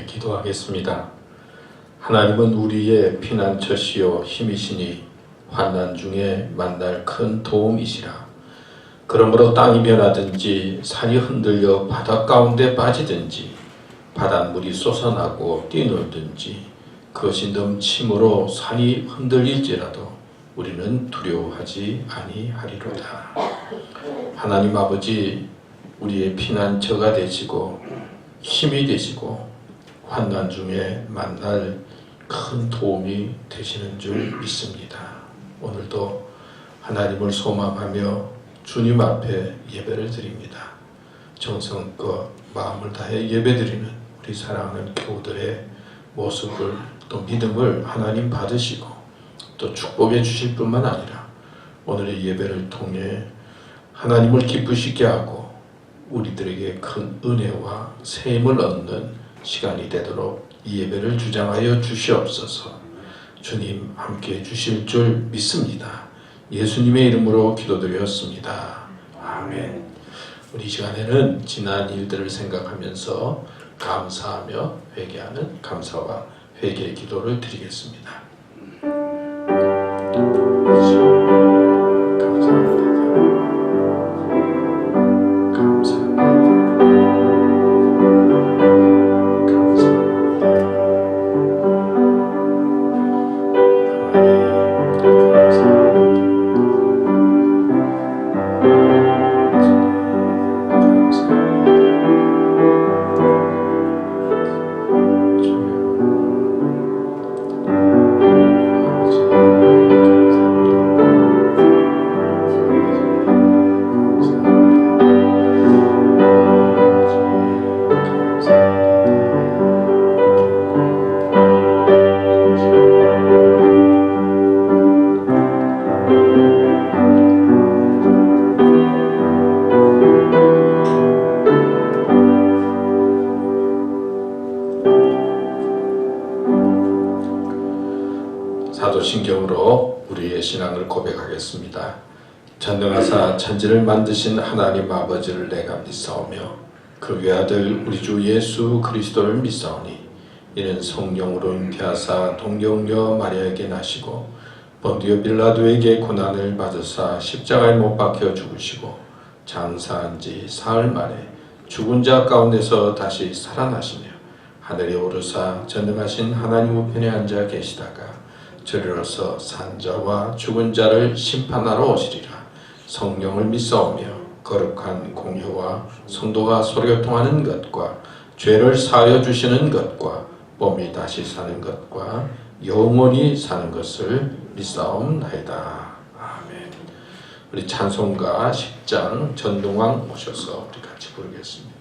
기도하겠습니다. 하나님은 우리의 피난처시요 힘이시니 환난 중에 만날 큰 도움이시라. 그러므로 땅이 변하든지 산이 흔들려 바다 가운데 빠지든지 바닷물이 솟아나고 뛰놀든지 그것이 넘침으로 산이 흔들릴지라도 우리는 두려워하지 아니하리로다. 하나님 아버지, 우리의 피난처가 되시고 힘이 되시고 환난 중에 만날 큰 도움이 되시는 줄 믿습니다. 오늘도 하나님을 소망하며 주님 앞에 예배를 드립니다. 정성껏 마음을 다해 예배드리는 우리 사랑하는 교우들의 모습을 또 믿음을 하나님 받으시고 또 축복해 주실 뿐만 아니라 오늘의 예배를 통해 하나님을 기쁘시게 하고 우리들에게 큰 은혜와 세임을 얻는 시간이 되도록 이 예배를 주장하여 주시옵소서. 주님 함께해 주실 줄 믿습니다. 예수님의 이름으로 기도드렸습니다. 아멘. 우리 시간에는 지난 일들을 생각하면서 감사하며 회개하는 감사와 회개의 기도를 드리겠습니다. 사도신경으로 우리의 신앙을 고백하겠습니다. 전능하사 천지를 만드신 하나님 아버지를 내가 믿사오며 그 외아들 우리 주 예수 그리스도를 믿사오니 이는 성령으로 잉태하사 동정녀 마리아에게 나시고 본디오 빌라도에게 고난을 받으사 십자가에 못 박혀 죽으시고 장사한 지 사흘 만에 죽은 자 가운데서 다시 살아나시며 하늘에 오르사 전능하신 하나님 우편에 앉아 계시다가 저리로서 산자와 죽은 자를 심판하러 오시리라. 성령을 믿사오며 거룩한 공회와 성도가 서로교통하는 것과 죄를 사하여 주시는 것과 몸이 다시 사는 것과 영원히 사는 것을 믿사옵나이다. 아멘. 우리 찬송가 10장 전동왕 오셔서 우리 같이 부르겠습니다.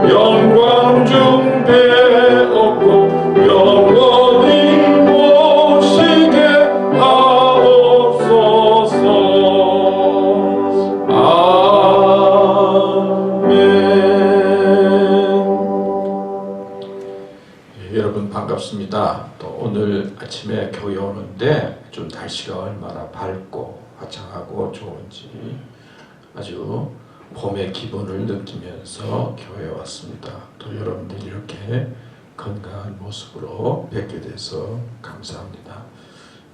영광 중배 얻고 영원히 여러분 반갑습니다. 또 오늘 아침에 교회 오는데 좀 날씨가 얼마나 밝고 화창하고 좋은지 아주 봄의 기분을 느끼면서 교회에 왔습니다. 또 여러분들이 이렇게 건강한 모습으로 뵙게 돼서 감사합니다.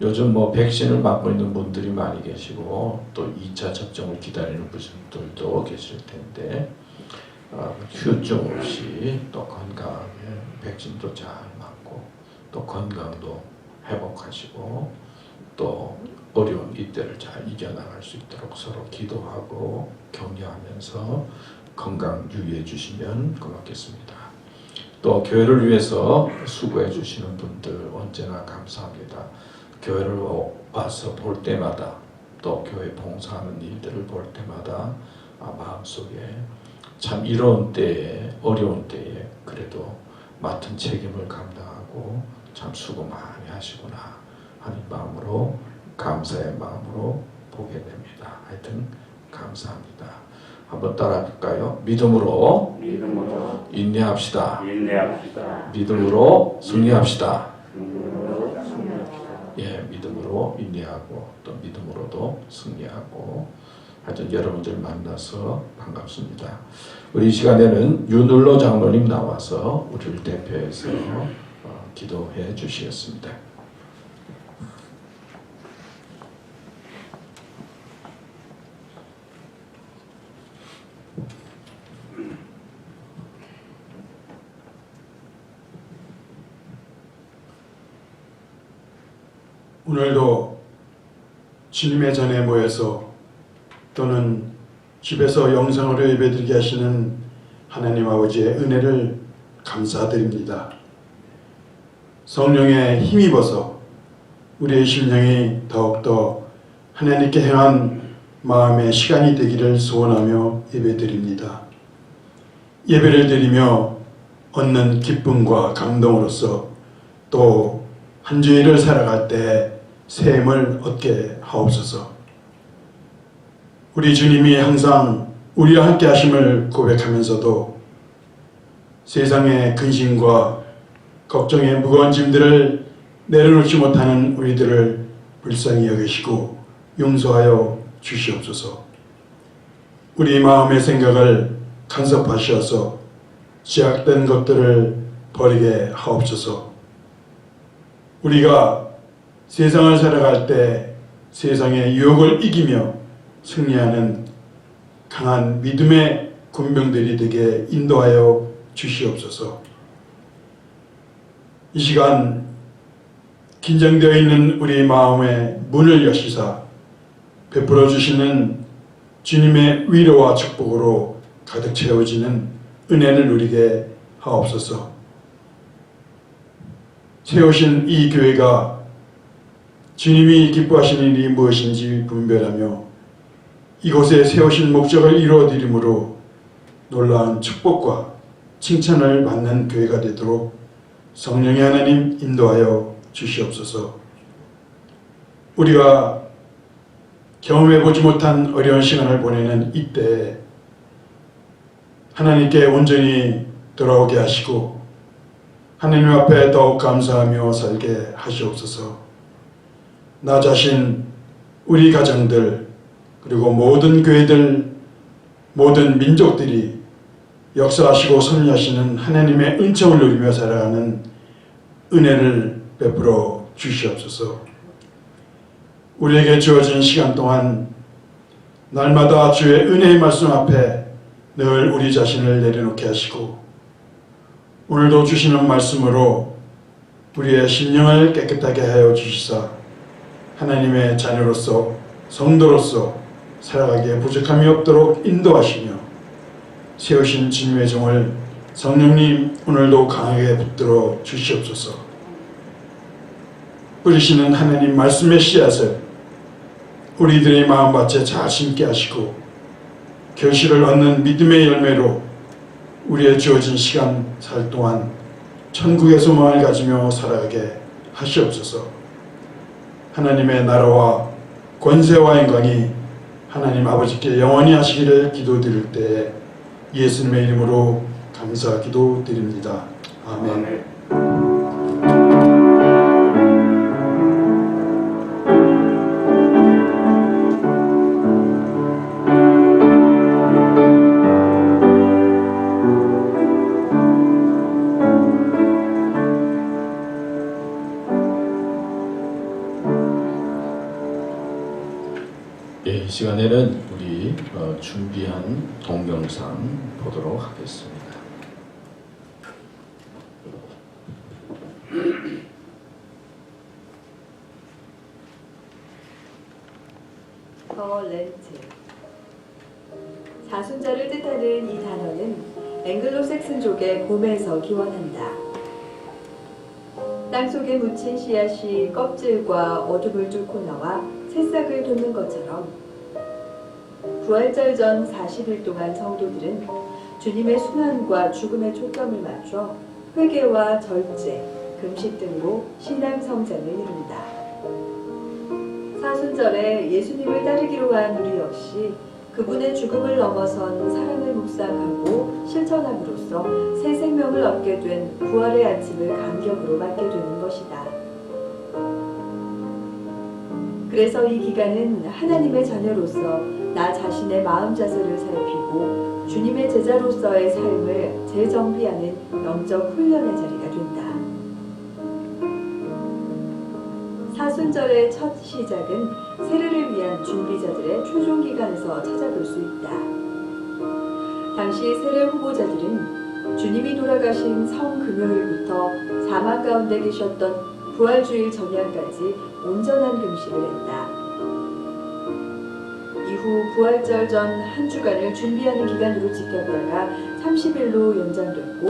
요즘 백신을 맞고 있는 분들이 많이 계시고 또 2차 접종을 기다리는 분들도 계실 텐데 후유증 없이 또 건강하게 백신도 잘 맞고 또 건강도 회복하시고 또 어려운 이때를 잘 이겨나갈 수 있도록 서로 기도하고 격려하면서 건강 유의해 주시면 고맙겠습니다. 또 교회를 위해서 수고해 주시는 분들 언제나 감사합니다. 교회를 와서 볼 때마다 또 교회 봉사하는 일들을 볼 때마다 마음속에 참 이런 때에 어려운 때에 그래도 맡은 책임을 감당하고 참 수고 많이 하시구나 하는 마음으로 감사의 마음으로 보게 됩니다. 하여튼 감사합니다. 한번 따라 볼까요? 믿음으로 인내합시다. 믿음으로 승리합시다. 예, 믿음으로 인내하고 또 믿음으로도 승리하고 하여튼 여러분들 만나서 반갑습니다. 우리 이 시간에는 윤을로 장로님 나와서 우리를 대표해서 기도해 주시겠습니다. 오늘도 주님의 전에 모여서 또는 집에서 영상으로 예배드리게 하시는 하나님 아버지의 은혜를 감사드립니다. 성령에 힘입어서 우리의 심령이 더욱더 하나님께 향한 마음의 시간이 되기를 소원하며 예배드립니다. 예배를 드리며 얻는 기쁨과 감동으로서 또 한 주일을 살아갈 때 새 힘을 얻게 하옵소서. 우리 주님이 항상 우리와 함께 하심을 고백하면서도 세상의 근심과 걱정의 무거운 짐들을 내려놓지 못하는 우리들을 불쌍히 여기시고 용서하여 주시옵소서. 우리 마음의 생각을 간섭하셔서 제약된 것들을 버리게 하옵소서. 우리가 세상을 살아갈 때 세상의 유혹을 이기며 승리하는 강한 믿음의 군병들이 되게 인도하여 주시옵소서. 이 시간 긴장되어 있는 우리 마음의 문을 여시사 베풀어 주시는 주님의 위로와 축복으로 가득 채워지는 은혜를 누리게 하옵소서. 세우신 이 교회가 주님이 기뻐하시는 일이 무엇인지 분별하며 이곳에 세우신 목적을 이루어드림으로 놀라운 축복과 칭찬을 받는 교회가 되도록 성령의 하나님 인도하여 주시옵소서. 우리가 경험해보지 못한 어려운 시간을 보내는 이때에 하나님께 온전히 돌아오게 하시고 하나님 앞에 더욱 감사하며 살게 하시옵소서. 나 자신, 우리 가정들, 그리고 모든 교회들, 모든 민족들이 역사하시고 섭리하시는 하나님의 은총을 누리며 살아가는 은혜를 베풀어 주시옵소서. 우리에게 주어진 시간 동안 날마다 주의 은혜의 말씀 앞에 늘 우리 자신을 내려놓게 하시고 오늘도 주시는 말씀으로 우리의 심령을 깨끗하게 하여 주시사 하나님의 자녀로서 성도로서 살아가기에 부족함이 없도록 인도하시며 세우신 주님의 종을 성령님 오늘도 강하게 붙들어 주시옵소서. 뿌리시는 하나님 말씀의 씨앗을 우리들의 마음밭에 잘 심게 하시고 결실을 얻는 믿음의 열매로 우리의 주어진 시간 살 동안 천국의 소망을 가지며 살아가게 하시옵소서. 하나님의 나라와 권세와 영광이 하나님 아버지께 영원히 하시기를 기도드릴 때에 예수님의 이름으로 감사 기도드립니다. 아멘. 시간에는 우리 준비한 동영상 보도록 하겠습니다. 더 렌트. 사순절을 뜻하는 이 단어는 앵글로색슨족의 봄에서 기원한다. 땅속에 묻힌 씨앗이 껍질과 어둠을 뚫고 나와 새싹을 돋는 것처럼 부활절 전 40일 동안 성도들은 주님의 순환과 죽음에 초점을 맞춰 회개와 절제, 금식 등으로 신앙 성장을 이룬다. 사순절에 예수님을 따르기로 한 우리 역시 그분의 죽음을 넘어선 사랑을 묵상하고 실천함으로써 새 생명을 얻게 된 부활의 아침을 감격으로 맞게 되는 것이다. 그래서 이 기간은 하나님의 자녀로서 나 자신의 마음 자세를 살피고 주님의 제자로서의 삶을 재정비하는 영적 훈련의 자리가 된다. 사순절의 첫 시작은 세례를 위한 준비자들의 최종 기간에서 찾아볼 수 있다. 당시 세례 후보자들은 주님이 돌아가신 성금요일부터 사망 가운데 계셨던 부활주일 전야까지 온전한 금식을 했다. 이후 부활절 전 한 주간을 준비하는 기간으로 지켰다가 30일로 연장됐고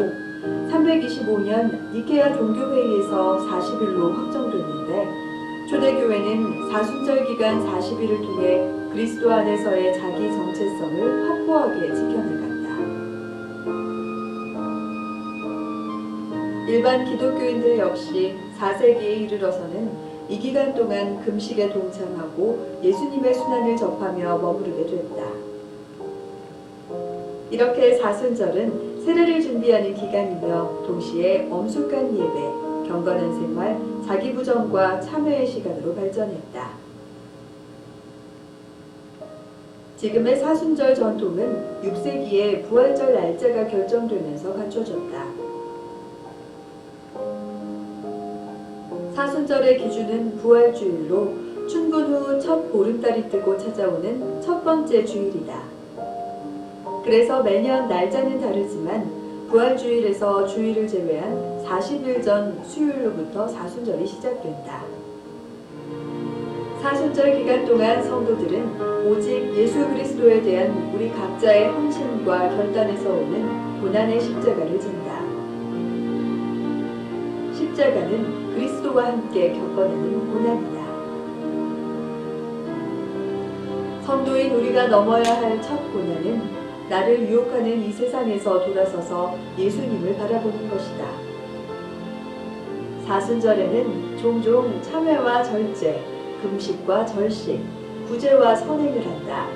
325년 니케아 종교회의에서 40일로 확정됐는데 초대교회는 사순절 기간 40일을 통해 그리스도 안에서의 자기 정체성을 확고하게 지켜나간다. 일반 기독교인들 역시 4세기에 이르러서는 이 기간 동안 금식에 동참하고 예수님의 순환을 접하며 머무르게 됐다. 이렇게 사순절은 세례를 준비하는 기간이며 동시에 엄숙한 예배, 경건한 생활, 자기부정과 참회의 시간으로 발전했다. 지금의 사순절 전통은 6세기에 부활절 날짜가 결정되면서 갖춰졌다. 사순절의 기준은 부활주일로 춘분 후 첫 보름달이 뜨고 찾아오는 첫 번째 주일이다. 그래서 매년 날짜는 다르지만 부활주일에서 주일을 제외한 40일 전 수요일로부터 사순절이 시작된다. 사순절 기간 동안 성도들은 오직 예수 그리스도에 대한 우리 각자의 헌신과 결단에서 오는 고난의 십자가를 진다. 십자가는 그리스도와 함께 겪어내는 고난이다. 성도인 우리가 넘어야 할 첫 고난은 나를 유혹하는 이 세상에서 돌아서서 예수님을 바라보는 것이다. 사순절에는 종종 참회와 절제, 금식과 절식, 구제와 선행을 한다.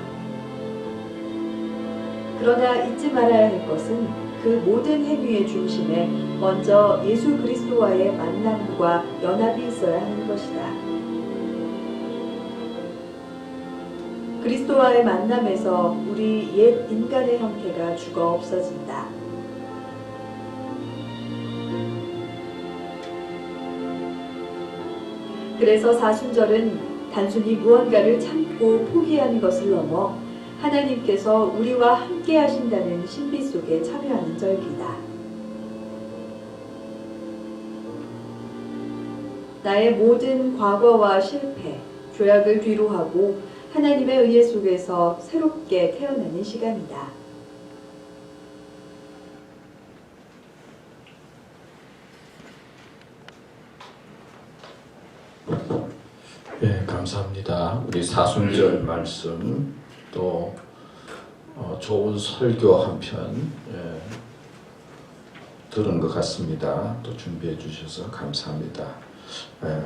그러나 잊지 말아야 할 것은 그 모든 행위의 중심에 먼저 예수 그리스도와의 만남과 연합이 있어야 하는 것이다. 그리스도와의 만남에서 우리 옛 인간의 형태가 죽어 없어진다. 그래서 사순절은 단순히 무언가를 참고 포기하는 것을 넘어 하나님께서 우리와 함께 하신다는 신비 속에 참여하는 절기다. 나의 모든 과거와 실패, 죄악을 뒤로하고 하나님의 의혜 속에서 새롭게 태어나는 시간이다. 네, 감사합니다. 우리 사순절 말씀 또 좋은 설교 한편 들은 것 같습니다. 또 준비해 주셔서 감사합니다.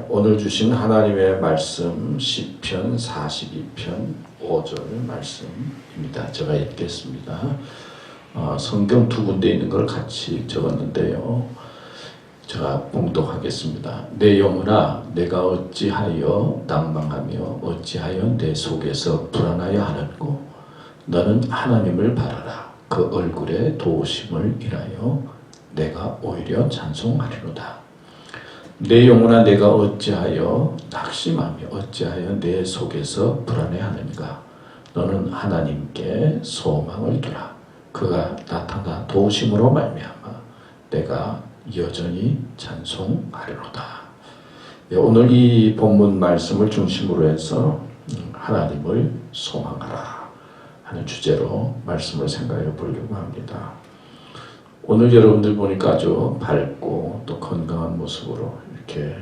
오늘 주신 하나님의 말씀 시편 42편 5절 말씀입니다. 제가 읽겠습니다. 성경 두 군데 있는 걸 같이 적었는데요. 제가 봉독하겠습니다. 내 영혼아 내가 어찌하여 낭망하며 어찌하여 내 속에서 불안하여 하는고 너는 하나님을 바라라. 그 얼굴에 도우심을 인하여 내가 오히려 찬송하리로다. 내 영혼아 내가 어찌하여 낙심하며 어찌하여 내 속에서 불안해하는가. 너는 하나님께 소망을 두라. 그가 나타나 도우심으로 말미암아 내가 여전히 찬송하리로다. 네, 오늘 이 본문 말씀을 중심으로 해서 하나님을 소망하라 하는 주제로 말씀을 생각해 보려고 합니다. 오늘 여러분들 보니까 아주 밝고 또 건강한 모습으로 이렇게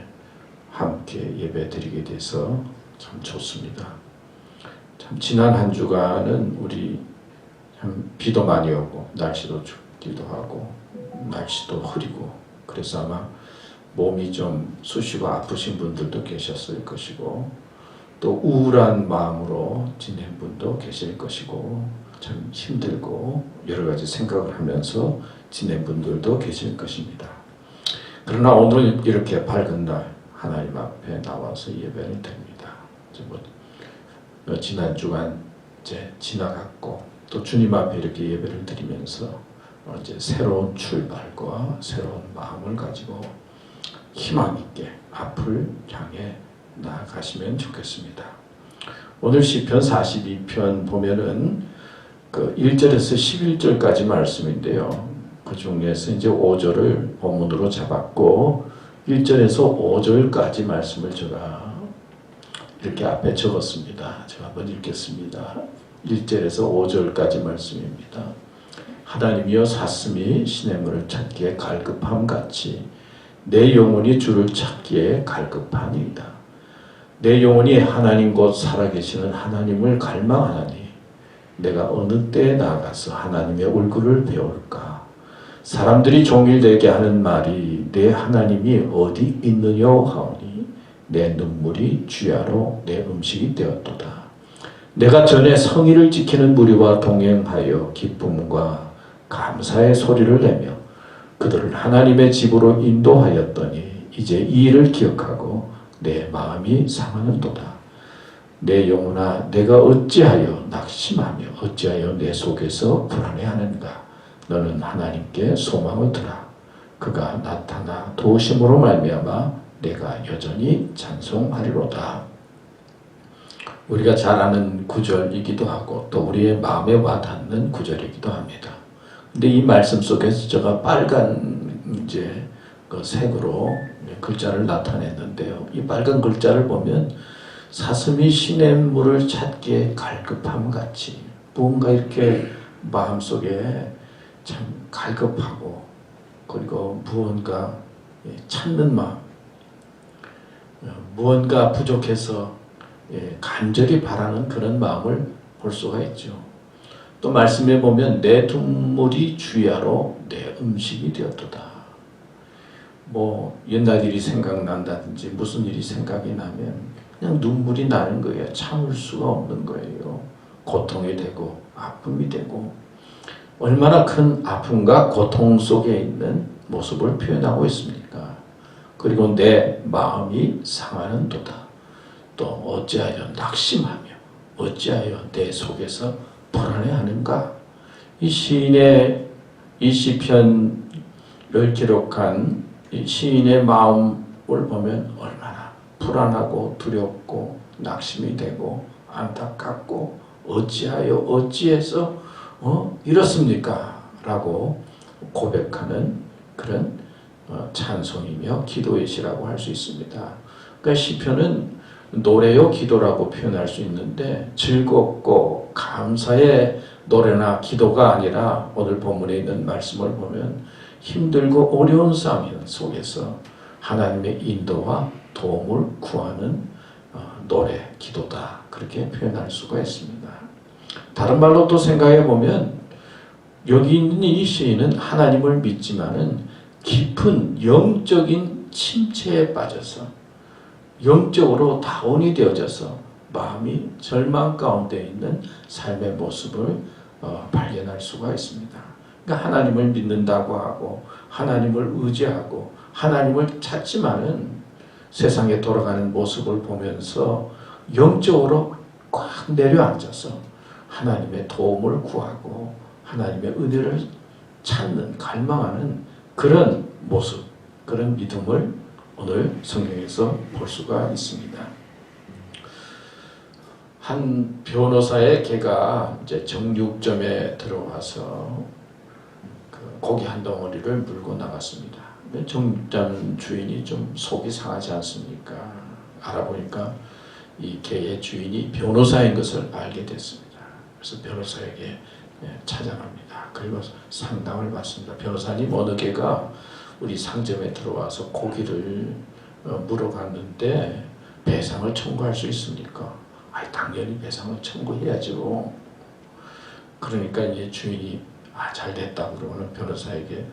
함께 예배 드리게 돼서 참 좋습니다. 참 지난 한 주간은 우리 참 비도 많이 오고 날씨도 춥기도 하고 날씨도 흐리고 그래서 아마 몸이 좀 쑤시고 아프신 분들도 계셨을 것이고 또 우울한 마음으로 지낸 분도 계실 것이고 참 힘들고 여러 가지 생각을 하면서 지낸 분들도 계실 것입니다. 그러나 오늘 이렇게 밝은 날 하나님 앞에 나와서 예배를 드립니다. 지난 주간 이제 지나갔고 또 주님 앞에 이렇게 예배를 드리면서 이제 새로운 출발과 새로운 마음을 가지고 희망 있게 앞을 향해 나아가시면 좋겠습니다. 오늘 시편 42편 보면은 그 1절에서 11절까지 말씀인데요. 그 중에서 이제 5절을 본문으로 잡았고 1절에서 5절까지 말씀을 제가 이렇게 앞에 적었습니다. 제가 한번 읽겠습니다. 1절에서 5절까지 말씀입니다. 하나님이여 사슴이 시냇물을 찾기에 갈급함같이 내 영혼이 주를 찾기에 갈급하니이다. 내 영혼이 하나님 곧 살아계시는 하나님을 갈망하나니 내가 어느 때에 나아가서 하나님의 얼굴을 배울까? 사람들이 종일되게 하는 말이 내 하나님이 어디 있느냐 하오니 내 눈물이 주야로 내 음식이 되었도다. 내가 전에 성의를 지키는 무리와 동행하여 기쁨과 감사의 소리를 내며 그들을 하나님의 집으로 인도하였더니 이제 이 일을 기억하고 내 마음이 상하는도다. 내 영혼아 내가 어찌하여 낙심하며 어찌하여 내 속에서 불안해하는가. 너는 하나님께 소망을 두라. 그가 나타나 도우심으로 말미암아 내가 여전히 찬송하리로다. 우리가 잘 아는 구절이기도 하고 또 우리의 마음에 와닿는 구절이기도 합니다. 근데 이 말씀 속에서 제가 빨간 이제 그 색으로 글자를 나타냈는데요. 이 빨간 글자를 보면 사슴이 시냇물을 찾기에 갈급함 같이 뭔가 이렇게 마음속에 참 갈급하고 그리고 무언가 찾는 마음, 무언가 부족해서 간절히 바라는 그런 마음을 볼 수가 있죠. 또 말씀에 보면 내 눈물이 주야로 내 음식이 되었도다. 뭐 옛날 일이 생각난다든지 무슨 일이 생각이 나면 그냥 눈물이 나는 거예요. 참을 수가 없는 거예요. 고통이 되고 아픔이 되고 얼마나 큰 아픔과 고통 속에 있는 모습을 표현하고 있습니까? 그리고 내 마음이 상하는 도다. 또 어찌하여 낙심하며 어찌하여 내 속에서 불안해하는가? 이 시인의 이 시편을 기록한 이 시인의 마음을 보면 얼마나 불안하고 두렵고 낙심이 되고 안타깝고 어찌해서 이렇습니까? 라고 고백하는 그런 찬송이며 기도의 시라고 할 수 있습니다. 그러니까 시편은 노래요 기도라고 표현할 수 있는데 즐겁고 감사의 노래나 기도가 아니라 오늘 본문에 있는 말씀을 보면 힘들고 어려운 상황 속에서 하나님의 인도와 도움을 구하는 노래, 기도다. 그렇게 표현할 수가 있습니다. 다른 말로 또 생각해 보면 여기 있는 이 시인은 하나님을 믿지만은 깊은 영적인 침체에 빠져서 영적으로 다운이 되어져서 마음이 절망 가운데 있는 삶의 모습을 발견할 수가 있습니다. 그러니까 하나님을 믿는다고 하고 하나님을 의지하고 하나님을 찾지만은 세상에 돌아가는 모습을 보면서 영적으로 꽉 내려앉아서 하나님의 도움을 구하고 하나님의 은혜를 찾는 갈망하는 그런 모습, 그런 믿음을 오늘 성경에서 볼 수가 있습니다. 한 변호사의 개가 이제 정육점에 들어와서 그 고기 한 덩어리를 물고 나갔습니다. 정육점 주인이 좀 속이 상하지 않습니까? 알아보니까 이 개의 주인이 변호사인 것을 알게 됐습니다. 그래서 변호사에게 찾아갑니다. 그리고 상담을 받습니다. 변호사님, 어느 개가 우리 상점에 들어와서 고기를 물어갔는데 배상을 청구할 수 있습니까? 당연히 배상을 청구해야죠. 그러니까 이제 주인이 잘 됐다 그러면 변호사에게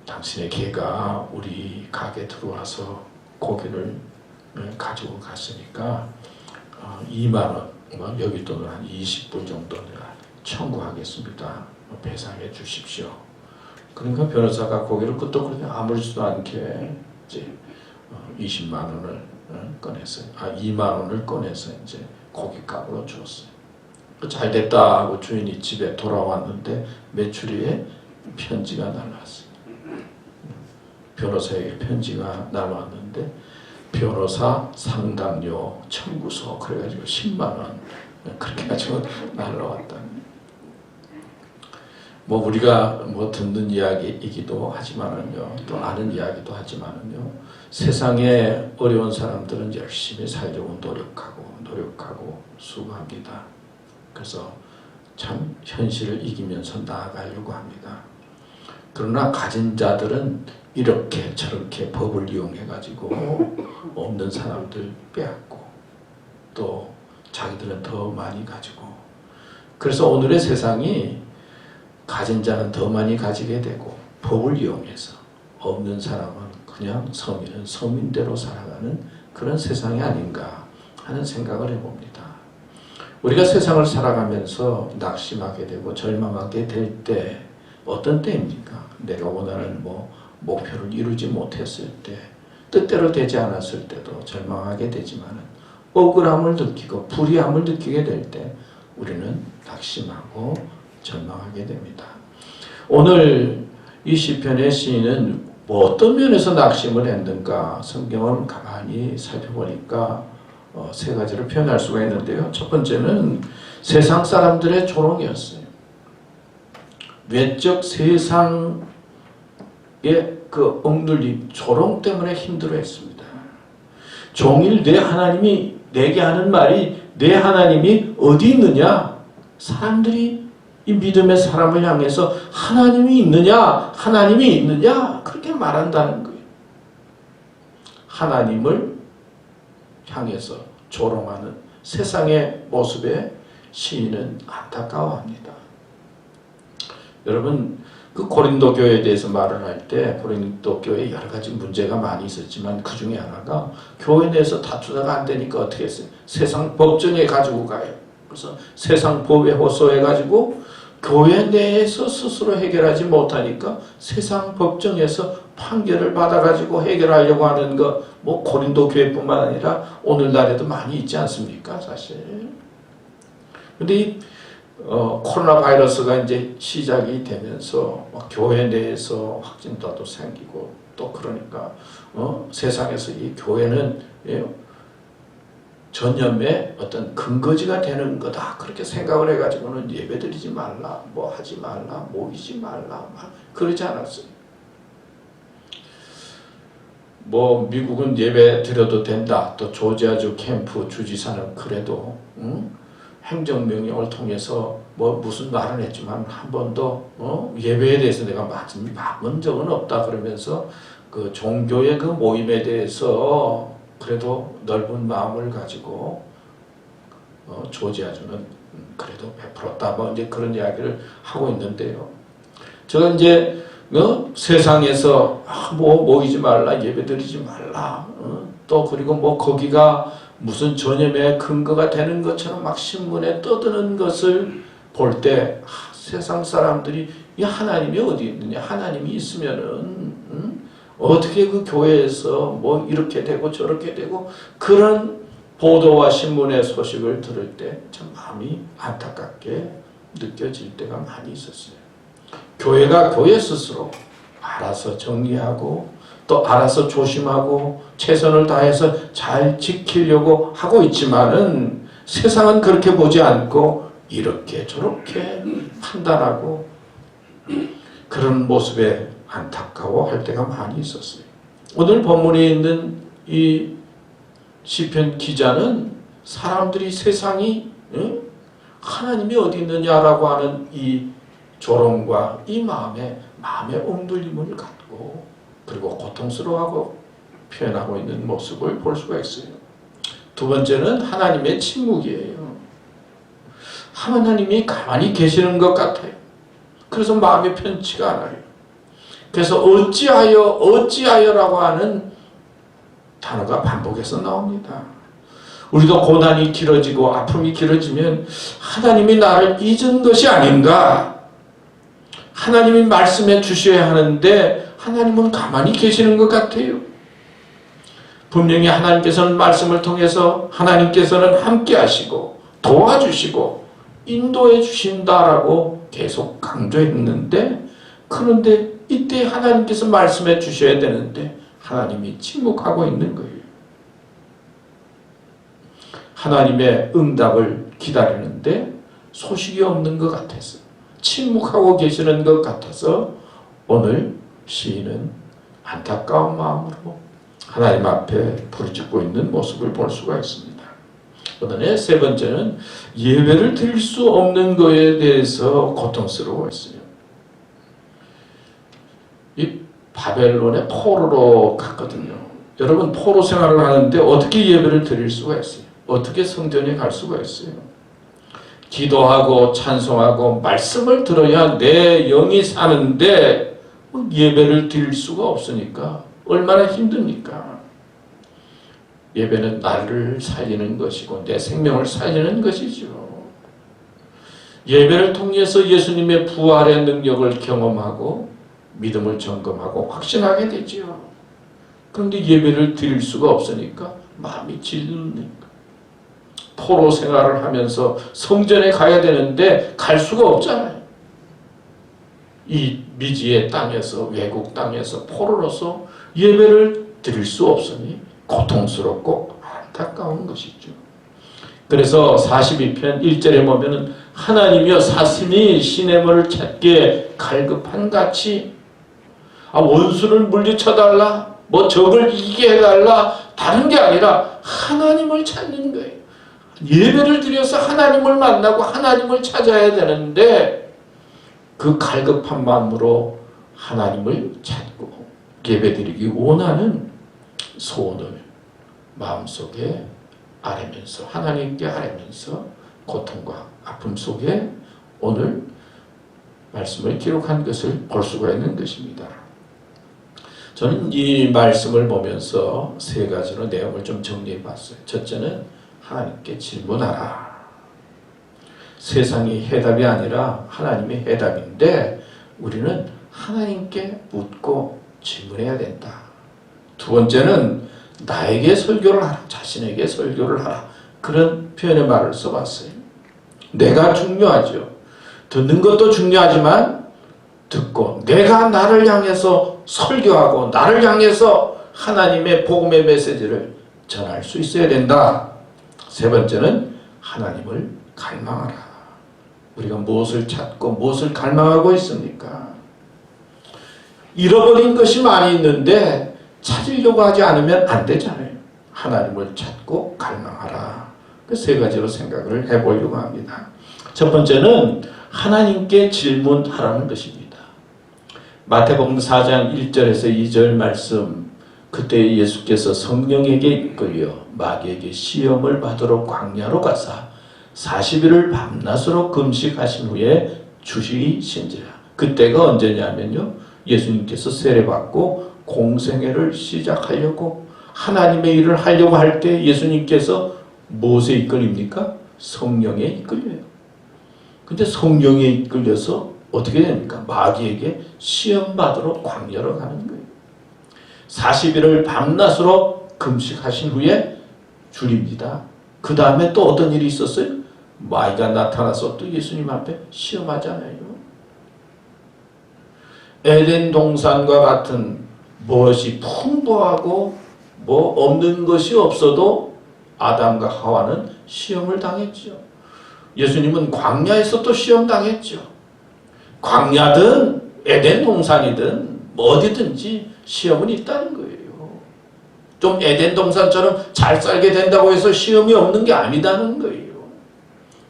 당신의 개가 우리 가게 들어와서 고기를 가지고 갔으니까 2만 원, 여기 돈은 한 20불 정도는 청구하겠습니다. 배상해 주십시오. 그러니까 변호사가 고기를 끄떡거리지 아무렇지도 않게 이제 20만 원을 꺼냈어요. 2만 원을 꺼내서 이제 고깃값으로 줬어요. 잘 됐다 하고 주인이 집에 돌아왔는데 메추리에 편지가 날라왔어요. 변호사에게 편지가 날라왔는데 변호사 상담료 청구서 그래가지고 10만 원 그렇게 가지고 날라왔다. 뭐 우리가 뭐 듣는 이야기이기도 하지만은요, 또 아는 이야기도 하지만은요, 세상에 어려운 사람들은 열심히 살려고 노력하고 수고합니다. 그래서 참 현실을 이기면서 나아가려고 합니다. 그러나 가진 자들은 이렇게 저렇게 법을 이용해 가지고 없는 사람들 빼앗고 또 자기들은 더 많이 가지고, 그래서 오늘의 세상이 가진 자는 더 많이 가지게 되고 법을 이용해서 없는 사람은 그냥 서민은 서민대로 살아가는 그런 세상이 아닌가 하는 생각을 해봅니다. 우리가 세상을 살아가면서 낙심하게 되고 절망하게 될 때 어떤 때입니까? 내가 원하는 목표를 이루지 못했을 때, 뜻대로 되지 않았을 때도 절망하게 되지만 억울함을 느끼고 불의함을 느끼게 될 때 우리는 낙심하고 절망하게 됩니다. 오늘 이 시편의 시인은 어떤 면에서 낙심을 했는가? 성경을 가만히 살펴보니까 세 가지를 표현할 수가 있는데요. 첫 번째는 세상 사람들의 조롱이었어요. 외적 세상의 그 억눌림, 조롱 때문에 힘들어했습니다. 종일 내 하나님이 내게 하는 말이 내 하나님이 어디 있느냐? 사람들이 이 믿음의 사람을 향해서 하나님이 있느냐? 그렇게 말한다는 거예요. 하나님을 향해서 조롱하는 세상의 모습에 시인은 안타까워합니다. 여러분, 그 고린도 교회에 대해서 말을 할 때 고린도 교회에 여러 가지 문제가 많이 있었지만 그 중에 하나가 교회 내에서 다투다가 안 되니까 어떻게 했어요? 세상 법정에 가지고 가요. 그래서 세상 법에 호소해가지고 교회 내에서 스스로 해결하지 못하니까 세상 법정에서 판결을 받아가지고 해결하려고 하는 거, 고린도 교회뿐만 아니라 오늘날에도 많이 있지 않습니까, 사실. 근데 이 코로나 바이러스가 이제 시작이 되면서 교회 내에서 확진자도 생기고 또 그러니까 세상에서 이 교회는 전염의 어떤 근거지가 되는 거다 그렇게 생각을 해가지고는 예배드리지 말라, 하지 말라, 모이지 말라 그러지 않았어요. 미국은 예배 드려도 된다. 또 조지아주 캠프 주지사는 그래도 행정명령을 통해서 무슨 말은 했지만 한 번도 예배에 대해서 내가 막은 적은 없다 그러면서 그 종교의 그 모임에 대해서 그래도 넓은 마음을 가지고 조지아주는 그래도 베풀었다 이제 그런 이야기를 하고 있는데요. 제가 이제 세상에서 모이지 말라, 예배드리지 말라, 또 그리고 거기가 무슨 전염의 근거가 되는 것처럼 막 신문에 떠드는 것을 볼 때 세상 사람들이 이 하나님이 어디 있느냐? 하나님이 있으면은 어떻게 그 교회에서 이렇게 되고 저렇게 되고 그런 보도와 신문의 소식을 들을 때 참 마음이 안타깝게 느껴질 때가 많이 있었어요. 교회가 교회 스스로 알아서 정리하고 또 알아서 조심하고 최선을 다해서 잘 지키려고 하고 있지만은 세상은 그렇게 보지 않고 이렇게 저렇게 판단하고 그런 모습에 안타까워할 때가 많이 있었어요. 오늘 본문에 있는 이 시편 기자는 사람들이 세상이 하나님이 어디 있느냐라고 하는 이 조롱과 이 마음의 옹졸림을 갖고 그리고 고통스러워하고 표현하고 있는 모습을 볼 수가 있어요. 두 번째는 하나님의 침묵이에요. 하나님이 가만히 계시는 것 같아요. 그래서 마음이 편치가 않아요. 그래서 어찌하여라고 하는 단어가 반복해서 나옵니다. 우리도 고난이 길어지고 아픔이 길어지면 하나님이 나를 잊은 것이 아닌가? 하나님이 말씀해 주셔야 하는데 하나님은 가만히 계시는 것 같아요. 분명히 하나님께서는 말씀을 통해서 하나님께서는 함께 하시고 도와주시고 인도해 주신다라고 계속 강조했는데, 그런데 이때 하나님께서 말씀해 주셔야 되는데 하나님이 침묵하고 있는 거예요. 하나님의 응답을 기다리는데 소식이 없는 것 같아서, 침묵하고 계시는 것 같아서 오늘 시인은 안타까운 마음으로 하나님 앞에 부르짖고 있는 모습을 볼 수가 있습니다. 그다음에 세 번째는 예배를 드릴 수 없는 것에 대해서 고통스러워했어요. 이 바벨론의 포로로 갔거든요. 여러분, 포로 생활을 하는데 어떻게 예배를 드릴 수가 있어요? 어떻게 성전에 갈 수가 있어요? 기도하고 찬송하고 말씀을 들어야 내 영이 사는데 예배를 드릴 수가 없으니까 얼마나 힘듭니까? 예배는 나를 살리는 것이고 내 생명을 살리는 것이죠. 예배를 통해서 예수님의 부활의 능력을 경험하고 믿음을 점검하고 확신하게 되죠. 그런데 예배를 드릴 수가 없으니까 마음이 질립니다. 포로 생활을 하면서 성전에 가야 되는데 갈 수가 없잖아요. 이 미지의 땅에서, 외국 땅에서 포로로서 예배를 드릴 수 없으니 고통스럽고 안타까운 것이죠. 그래서 42편 1절에 보면은 하나님이여 사슴이 시냇물을 찾기에 갈급한 같이, 원수를 물리쳐달라, 적을 이기게 해달라, 다른 게 아니라 하나님을 찾는 거예요. 예배를 드려서 하나님을 만나고 하나님을 찾아야 되는데 그 갈급한 마음으로 하나님을 찾고 예배드리기 원하는 소원을 마음속에 아뢰면서, 하나님께 아뢰면서 고통과 아픔 속에 오늘 말씀을 기록한 것을 볼 수가 있는 것입니다. 저는 이 말씀을 보면서 세 가지로 내용을 좀 정리해 봤어요. 첫째는 하나님께 질문하라. 세상이 해답이 아니라 하나님이 해답인데 우리는 하나님께 묻고 질문해야 된다. 두 번째는 나에게 설교를 하라. 자신에게 설교를 하라. 그런 표현의 말을 써봤어요. 내가 중요하죠. 듣는 것도 중요하지만 듣고 내가 나를 향해서 설교하고 나를 향해서 하나님의 복음의 메시지를 전할 수 있어야 된다. 세 번째는 하나님을 갈망하라. 우리가 무엇을 찾고 무엇을 갈망하고 있습니까? 잃어버린 것이 많이 있는데 찾으려고 하지 않으면 안 되잖아요. 하나님을 찾고 갈망하라. 그 세 가지로 생각을 해보려고 합니다. 첫 번째는 하나님께 질문하라는 것입니다. 마태복음 4장 1절에서 2절 말씀, 그때 예수께서 성령에게 이끌려 마귀에게 시험을 받으러 광야로 가사 40일을 밤낮으로 금식하신 후에 주시신지라. 그때가 언제냐면요, 예수님께서 세례받고 공생애를 시작하려고 하나님의 일을 하려고 할 때 예수님께서 무엇에 이끌립니까? 성령에 이끌려요. 근데 성령에 이끌려서 어떻게 됩니까? 마귀에게 시험받으러 광야로 가는 거예요. 40일을 밤낮으로 금식하신 후에 줄입니다. 그 다음에 또 어떤 일이 있었어요? 마귀가 나타나서 또 예수님 앞에 시험하잖아요. 에덴 동산과 같은 무엇이 풍부하고 없는 것이 없어도 아담과 하와는 시험을 당했죠. 예수님은 광야에서 또 시험 당했죠. 광야든 에덴 동산이든 어디든지 시험은 있다는 거예요. 좀 에덴 동산처럼 잘 살게 된다고 해서 시험이 없는 게 아니다는 거예요.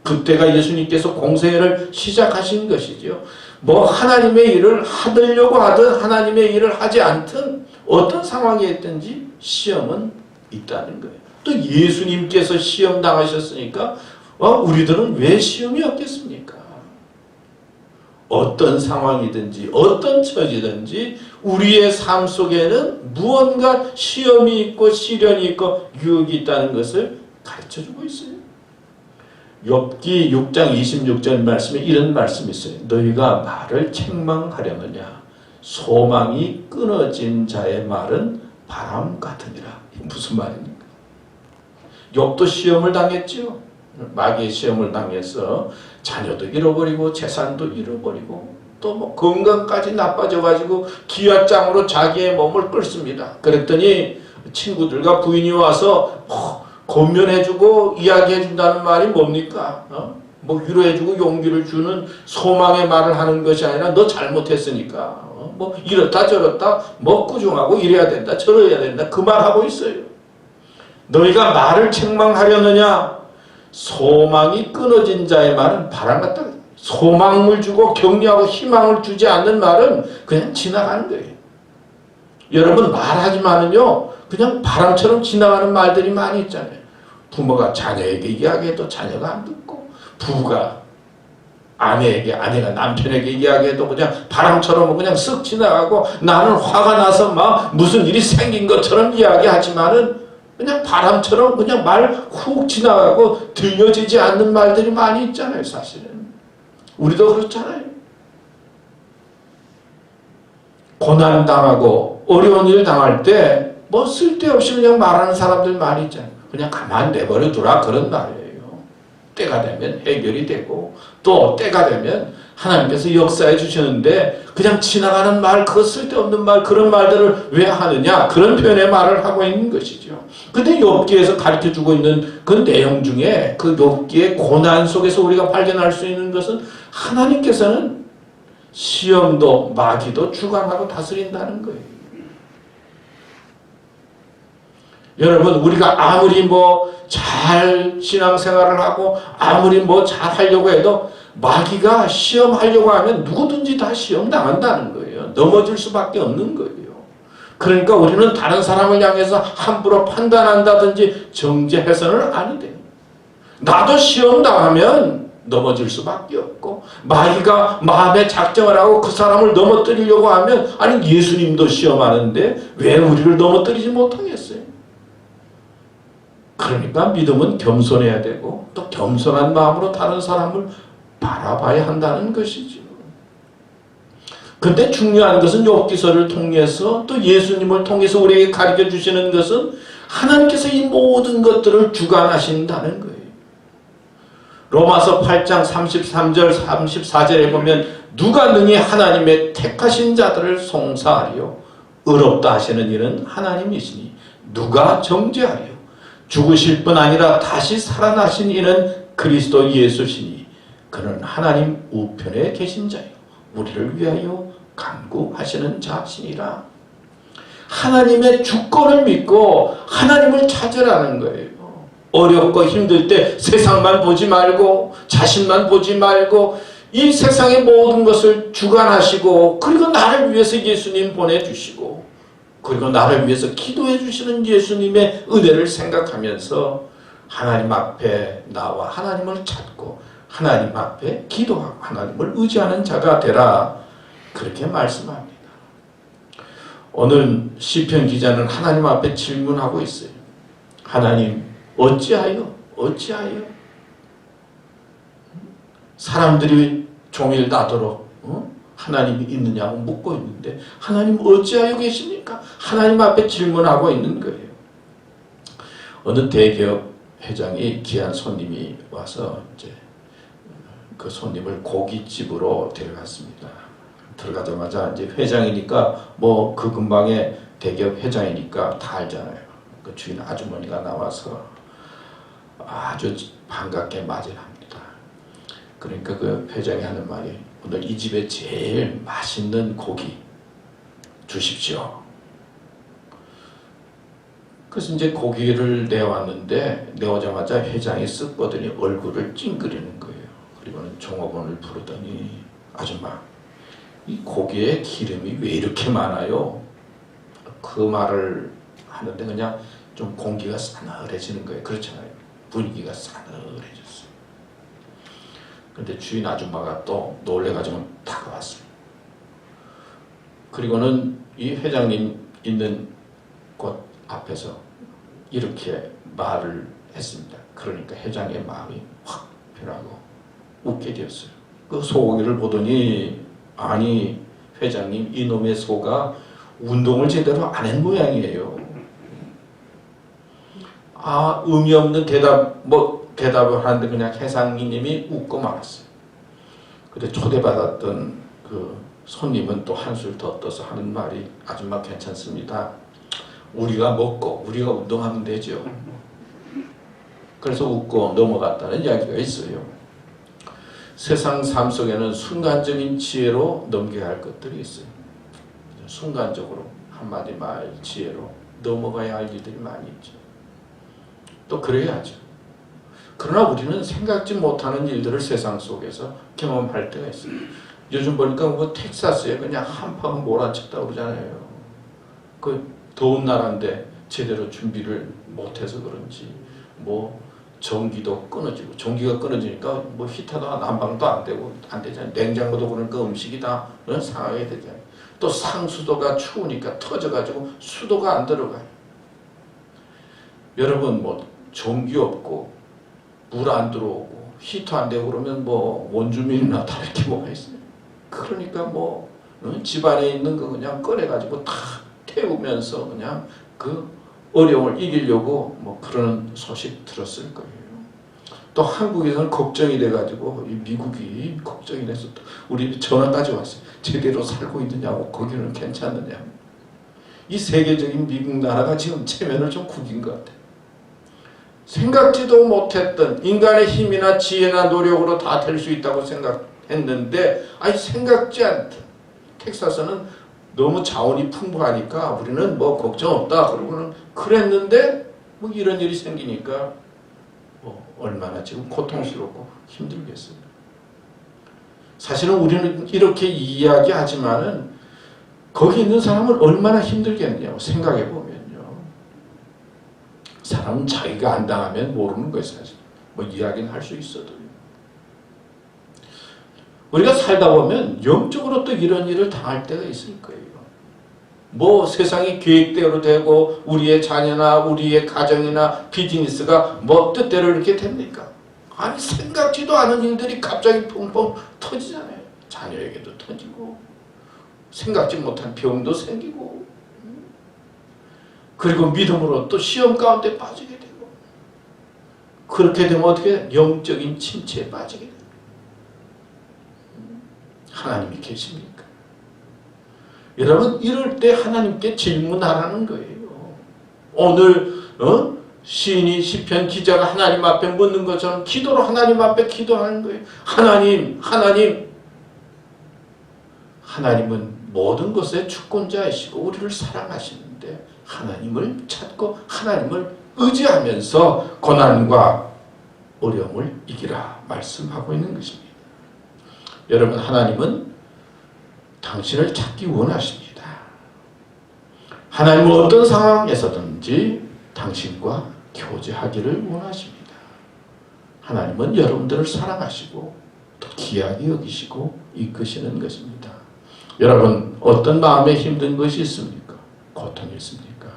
그때가 예수님께서 공생애를 시작하신 것이죠. 뭐 하나님의 일을 하려고 하든 하나님의 일을 하지 않든 어떤 상황이 있든지 시험은 있다는 거예요. 또 예수님께서 시험 당하셨으니까 우리들은 왜 시험이 없겠습니까? 어떤 상황이든지 어떤 처지든지 우리의 삶 속에는 무언가 시험이 있고 시련이 있고 유혹이 있다는 것을 가르쳐주고 있어요. 욥기 6장 26절 말씀에 이런 말씀이 있어요. 너희가 말을 책망하려느냐 소망이 끊어진 자의 말은 바람 같으니라. 무슨 말입니까? 욥도 시험을 당했죠. 마귀의 시험을 당해서 자녀도 잃어버리고 재산도 잃어버리고 또 뭐 건강까지 나빠져가지고 기아장으로 자기의 몸을 끌습니다. 그랬더니 친구들과 부인이 와서 권면해주고 이야기해준다는 말이 뭡니까? 뭐 위로해주고 용기를 주는 소망의 말을 하는 것이 아니라 너 잘못했으니까 뭐 이렇다 저렇다 뭐 꾸중하고 이래야 된다 저래야 된다 그 말하고 있어요. 너희가 말을 책망하려느냐 소망이 끊어진 자의 말은 바람 같다. 소망을 주고 격려하고 희망을 주지 않는 말은 그냥 지나가는 거예요. 여러분 말하지만은요 그냥 바람처럼 지나가는 말들이 많이 있잖아요. 부모가 자녀에게 이야기해도 자녀가 안 듣고 부부가 아내에게 아내가 남편에게 이야기해도 그냥 바람처럼 그냥 쓱 지나가고 나는 화가 나서 막 무슨 일이 생긴 것처럼 이야기하지만은 그냥 바람처럼 그냥 말 훅 지나가고 들려지지 않는 말들이 많이 있잖아요. 사실은 우리도 그렇잖아요. 고난당하고 어려운 일 당할 때 뭐 쓸데없이 그냥 말하는 사람들 많이 있잖아요. 그냥 가만 내버려 두라 그런 말이에요. 때가 되면 해결이 되고 또 때가 되면 하나님께서 역사해 주시는데 그냥 지나가는 말, 그 쓸데없는 말 그런 말들을 왜 하느냐 그런 표현의 말을 하고 있는 것이죠. 근데 욥기에서 가르쳐주고 있는 그 내용 중에 그 욥기의 고난 속에서 우리가 발견할 수 있는 것은 하나님께서는 시험도 마귀도 주관하고 다스린다는 거예요. 여러분 우리가 아무리 뭐 잘 신앙생활을 하고 아무리 뭐 잘 하려고 해도 마귀가 시험하려고 하면 누구든지 다 시험 당한다는 거예요. 넘어질 수밖에 없는 거예요. 그러니까 우리는 다른 사람을 향해서 함부로 판단한다든지 정죄해서는 안 돼요. 나도 시험 당하면 넘어질 수밖에 없고 마귀가 마음에 작정을 하고 그 사람을 넘어뜨리려고 하면 아니 예수님도 시험하는데 왜 우리를 넘어뜨리지 못하겠어요? 그러니까 믿음은 겸손해야 되고 또 겸손한 마음으로 다른 사람을 바라봐야 한다는 것이죠. 근데 중요한 것은 욥기서를 통해서 또 예수님을 통해서 우리에게 가르쳐 주시는 것은 하나님께서 이 모든 것들을 주관하신다는 거예요. 로마서 8장 33절 34절에 보면 누가 능히 하나님의 택하신 자들을 송사하리요 의롭다 하시는 이는 하나님이시니 누가 정죄하리요 죽으실 뿐 아니라 다시 살아나신 이는 그리스도 예수시니 그는 하나님 우편에 계신 자요 우리를 위하여 간구하시는 자시니라. 하나님의 주권을 믿고 하나님을 찾으라는 거예요. 어렵고 힘들 때 세상만 보지 말고 자신만 보지 말고 이 세상의 모든 것을 주관하시고 그리고 나를 위해서 예수님 보내주시고 그리고 나를 위해서 기도해 주시는 예수님의 은혜를 생각하면서 하나님 앞에 나와 하나님을 찾고 하나님 앞에 기도하고 하나님을 의지하는 자가 되라 그렇게 말씀합니다. 오늘 시편 기자는 하나님 앞에 질문하고 있어요. 하나님 어찌하여 사람들이 종일 나도록 하나님이 있느냐고 묻고 있는데 하나님 어찌하여 계십니까? 하나님 앞에 질문하고 있는 거예요. 어느 대기업 회장이 귀한 손님이 와서 이제 그 손님을 고깃집으로 데려갔습니다. 들어가자마자 이제 회장이니까 뭐 그 근방에 대기업 회장이니까 다 알잖아요. 그 주인 아주머니가 나와서 아주 반갑게 맞이를 합니다. 그러니까 그 회장이 하는 말이 오늘 이 집에 제일 맛있는 고기 주십시오. 그래서 이제 고기를 내왔는데 내오자마자 회장이 쓱 보더니 얼굴을 찡그리는 거예요. 그리고는 종업원을 부르더니 아줌마 이 고기에 기름이 왜 이렇게 많아요? 그 말을 하는데 그냥 좀 공기가 싸늘해지는 거예요. 그렇잖아요. 분위기가 싸늘해졌어요. 근데 주인 아줌마가 또 놀래가지고 다가왔어요. 그리고는 이 회장님 있는 곳 앞에서 이렇게 말을 했습니다. 그러니까 회장의 마음이 확 변하고 웃게 되었어요. 그 소고기를 보더니 아니 회장님 이놈의 소가 운동을 제대로 안 한 모양이에요. 아 의미 없는 대답을 하는데 그냥 회장님이 웃고 말았어요. 근데 초대받았던 그 손님은 또 한술 더 떠서 하는 말이 아줌마 괜찮습니다. 우리가 먹고 우리가 운동하면 되죠. 그래서 웃고 넘어갔다는 이야기가 있어요. 세상 삶 속에는 순간적인 지혜로 넘겨야 할 것들이 있어요. 순간적으로 한마디 말 지혜로 넘어가야 할 일들이 많이 있죠. 또 그래야죠. 그러나 우리는 생각지 못하는 일들을 세상 속에서 경험할 때가 있어요. 요즘 보니까 뭐 텍사스에 그냥 한파가 몰아쳤다고 그러잖아요. 그 더운 나라인데 제대로 준비를 못해서 그런지 뭐 전기도 끊어지고 전기가 끊어지니까 뭐 히터도 난방도 안 되고 안 되잖아요. 냉장고도 그러니까 음식이 다 상하게 되잖아요. 또 상수도가 추우니까 터져가지고 수도가 안 들어가요. 여러분 뭐 전기 없고 물 안 들어오고 히터 안 되고 그러면 뭐 원주민이나 다를 게 뭐가 있어요. 그러니까 뭐 집안에 있는 거 그냥 꺼내가지고 다 태우면서 그냥 그 어려움을 이기려고 뭐 그런 소식 들었을 거예요. 또 한국에서는 걱정이 돼가지고 미국이 걱정이 돼서 우리 전화까지 왔어요. 제대로 살고 있느냐고 거기는 괜찮느냐. 이 세계적인 미국 나라가 지금 체면을 좀 구긴 것 같아요. 생각지도 못했던 인간의 힘이나 지혜나 노력으로 다 될 수 있다고 생각했는데 아니 생각지 않던 텍사스는 너무 자원이 풍부하니까 우리는 뭐 걱정 없다 그러고는 그랬는데 뭐 이런 일이 생기니까 뭐 얼마나 지금 고통스럽고 힘들겠어요. 사실은 우리는 이렇게 이야기하지만은 거기 있는 사람은 얼마나 힘들겠냐고 생각해 보면요. 사람은 자기가 안 당하면 모르는 거예요. 사실 뭐 이야기는 할 수 있어도요. 우리가 살다 보면 영적으로 또 이런 일을 당할 때가 있을 거예요. 뭐 세상이 계획대로 되고 우리의 자녀나 우리의 가정이나 비즈니스가 뭐 뜻대로 이렇게 됩니까? 아니 생각지도 않은 일들이 갑자기 펑펑 터지잖아요. 자녀에게도 터지고 생각지 못한 병도 생기고 그리고 믿음으로 또 시험 가운데 빠지게 되고 그렇게 되면 어떻게 영적인 침체에 빠지게 됩니다. 하나님이 계십니까? 여러분 이럴 때 하나님께 질문하라는 거예요. 오늘 시인이 시편 기자가 하나님 앞에 묻는 것처럼 기도로 하나님 앞에 기도하는 거예요. 하나님은 모든 것의 주권자이시고 우리를 사랑하시는데 하나님을 찾고 하나님을 의지하면서 고난과 어려움을 이기라 말씀하고 있는 것입니다. 여러분 하나님은 당신을 찾기 원하십니다. 하나님은 어떤 상황에서든지 당신과 교제하기를 원하십니다. 하나님은 여러분들을 사랑하시고 또 귀하게 여기시고 이끄시는 것입니다. 여러분 어떤 마음에 힘든 것이 있습니까? 고통이 있습니까?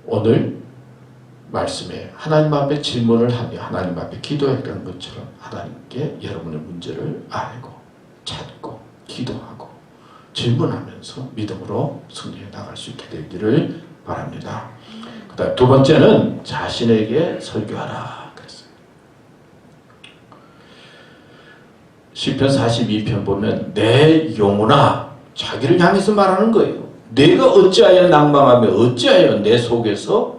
오늘 말씀에 하나님 앞에 질문을 하며 하나님 앞에 기도했던 것처럼 하나님께 여러분의 문제를 알고 찾고 기도하고 질문하면서 믿음으로 승리해 나갈 수 있게 되기를 바랍니다. 그다음 두 번째는 자신에게 설교하라 그랬어요. 시편 42편 보면 내 영혼아 자기를 향해서 말하는 거예요. 내가 어찌하여 낭망하며 어찌하여 내 속에서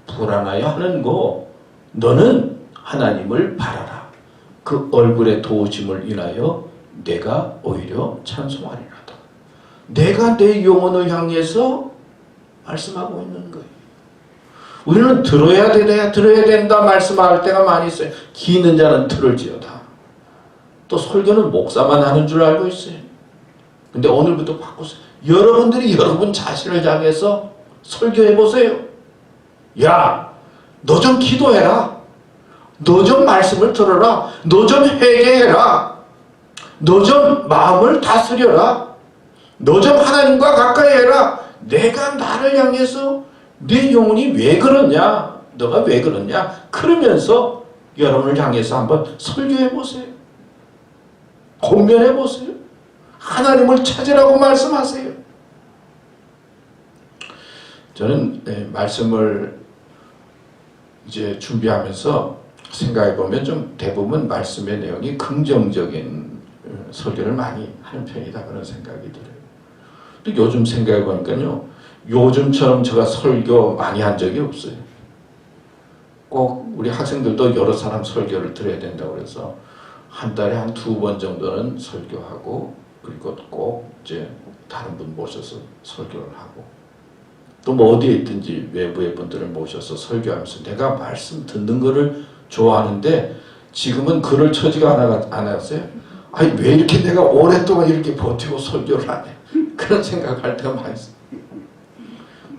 불안하여 하는고 너는 하나님을 바라라. 그 얼굴의 도우심을 인하여 내가 오히려 찬송하리로다. 내가 내 영혼을 향해서 말씀하고 있는 거예요. 우리는 들어야 된다 말씀할 때가 많이 있어요. 기 있는 자는 들을지어다. 또 설교는 목사만 하는 줄 알고 있어요. 근데 오늘부터 바꾸세요. 여러분들이 여러분 자신을 향해서 설교해 보세요. 야, 너 좀 기도해라. 너 좀 말씀을 들어라. 너 좀 회개해라. 너 좀 마음을 다스려라. 너 좀 하나님과 가까이 해라. 내가 나를 향해서 내 영혼이 왜 그러냐? 너가 왜 그러냐? 그러면서 여러분을 향해서 한번 설교해 보세요. 권면해 보세요. 하나님을 찾으라고 말씀하세요. 저는 말씀을 이제 준비하면서 생각해 보면 좀 대부분 말씀의 내용이 긍정적인 설교를 많이 하는 편이다 그런 생각이 들어요. 또 요즘 생각해 보니까요, 요즘처럼 제가 설교 많이 한 적이 없어요. 꼭 우리 학생들도 여러 사람 설교를 들어야 된다고 그래서 한 달에 한 2번 정도는 설교하고, 그리고 꼭 이제 다른 분 모셔서 설교를 하고, 또 뭐 어디에 있든지 외부의 분들을 모셔서 설교하면서 내가 말씀 듣는 거를 좋아하는데 지금은 그럴 처지가 안 왔어요. 아니 왜 이렇게 내가 오랫동안 이렇게 버티고 설교를 안 해? 그런 생각할 때가 많이 있어요.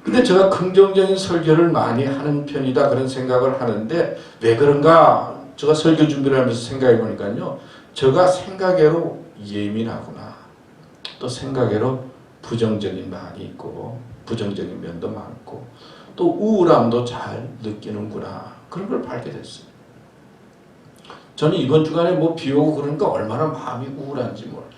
근데 제가 긍정적인 설교를 많이 하는 편이다 그런 생각을 하는데 왜 그런가? 제가 설교 준비를 하면서 생각해 보니까요, 제가 생각외로 예민하구나. 또 생각외로 부정적인 면이 있고 부정적인 면도 많고 또 우울함도 잘 느끼는구나. 그런 걸 알게 됐어요. 저는 이번 주간에 뭐 비 오고 그러니까 얼마나 마음이 우울한지 몰라요.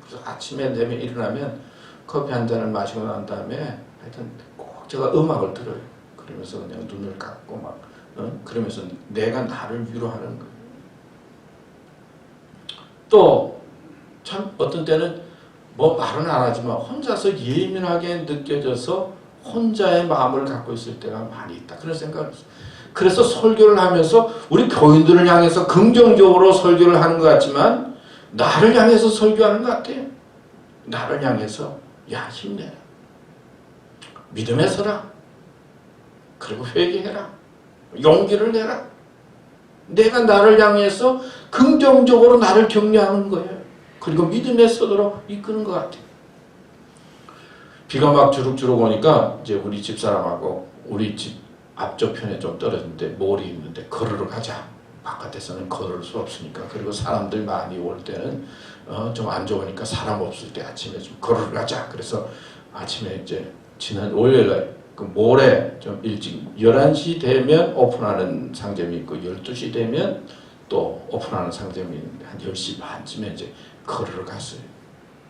그래서 아침에 되면 일어나면 커피 한 잔을 마시고 난 다음에 하여튼 꼭 제가 음악을 들어요. 그러면서 그냥 눈을 감고 막 그러면서 내가 나를 위로하는 거예요. 또 참 어떤 때는 뭐 말은 안 하지만 혼자서 예민하게 느껴져서 혼자의 마음을 갖고 있을 때가 많이 있다. 그런 생각을 했어요. 그래서 설교를 하면서 우리 교인들을 향해서 긍정적으로 설교를 하는 것 같지만 나를 향해서 설교하는 것 같아요. 나를 향해서 야 힘내라. 믿음에 서라. 그리고 회개해라. 용기를 내라. 내가 나를 향해서 긍정적으로 나를 격려하는 거예요. 그리고 믿음에 서도록 이끄는 것 같아요. 비가 막 주룩주룩 오니까 이제 우리 집사람하고 우리 집 앞쪽 편에 좀 떨어진데 몰이 있는데 걸으러 가자. 바깥에서는 걸을 수 없으니까. 그리고 사람들 많이 올 때는 좀 안 좋으니까 사람 없을 때 아침에 좀 걸으러 가자. 그래서 아침에 이제 지난 월요일날 그 모레 좀 일찍 11시 되면 오픈하는 상점이 있고 12시 되면 또 오픈하는 상점이 있는데 한 10시 반쯤에 이제 걸으러 갔어요.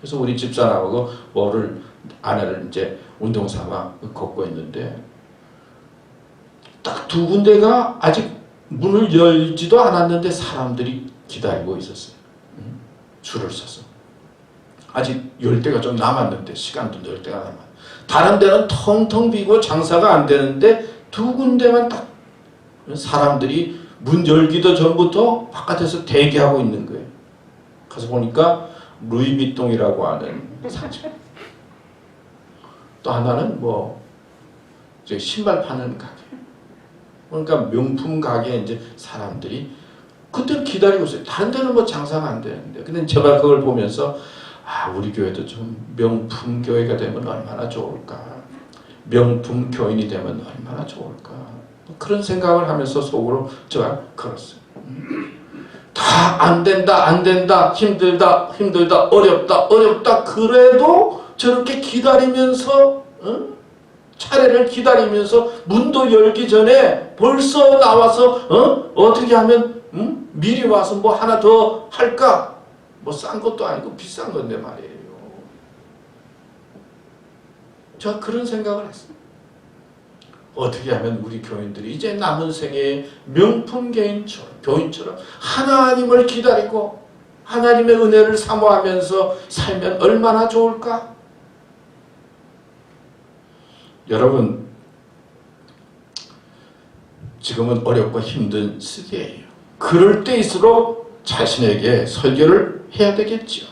그래서 우리 집사람하고 뭐를 아내를 이제 운동삼아 걷고 있는데 딱 2군데가 아직 문을 열지도 않았는데 사람들이 기다리고 있었어요. 줄을 서서. 아직 열 때가 좀 남았는데 시간도 열 때가 남았는데 다른 데는 텅텅 비고 장사가 안 되는데 2군데만 딱 사람들이 문 열기도 전부터 바깥에서 대기하고 있는 거예요. 가서 보니까 루이비통이라고 하는 상점. 또 하나는 뭐 이제 신발 파는 가게. 그러니까 명품 가게에 이제 사람들이 그때 기다리고 있어요. 다른 데는 뭐 장사가 안 되는데. 근데 제가 그걸 보면서 아, 우리 교회도 좀 명품 교회가 되면 얼마나 좋을까. 명품 교인이 되면 얼마나 좋을까. 그런 생각을 하면서 속으로 제가 걸었어요. 다 안 된다, 힘들다, 어렵다. 그래도 저렇게 기다리면서, 차례를 기다리면서 문도 열기 전에 벌써 나와서, 어떻게 하면, 미리 와서 뭐 하나 더 할까? 뭐 싼 것도 아니고 비싼 건데 말이에요. 제가 그런 생각을 했어요. 어떻게 하면 우리 교인들이 이제 남은 생에 명품 교인처럼 하나님을 기다리고 하나님의 은혜를 사모하면서 살면 얼마나 좋을까? 여러분, 지금은 어렵고 힘든 시대예요. 그럴 때일수록 자신에게 설교를 해야 되겠죠.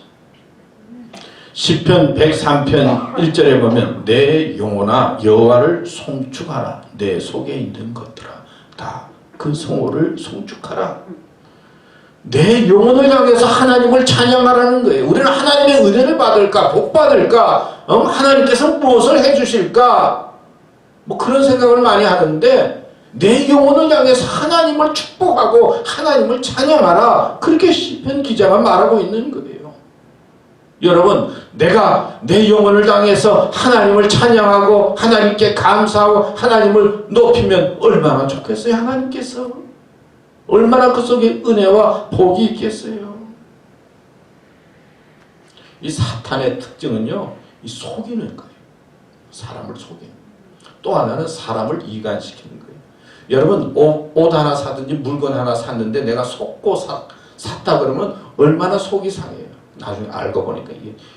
시편 103편 1절에 보면 내 영혼아 여호와를 송축하라. 내 속에 있는 것들아 다 그 성호를 송축하라. 내 영혼을 향해서 하나님을 찬양하라는 거예요. 우리는 하나님의 은혜를 받을까 복 받을까 하나님께서 무엇을 해주실까 뭐 그런 생각을 많이 하는데 내 영혼을 향해서 하나님을 축복하고 하나님을 찬양하라. 그렇게 시편 기자가 말하고 있는 거예요. 여러분, 내가 내 영혼을 향해서 하나님을 찬양하고 하나님께 감사하고 하나님을 높이면 얼마나 좋겠어요. 하나님께서 얼마나 그 속에 은혜와 복이 있겠어요. 이 사탄의 특징은요, 이 속이는 거예요. 사람을 속이는. 또 하나는 사람을 이간시키는 거예요. 여러분, 옷 하나 사든지 물건 하나 샀는데 내가 속고 샀다 그러면 얼마나 속이 상해요. 나중에 알고 보니까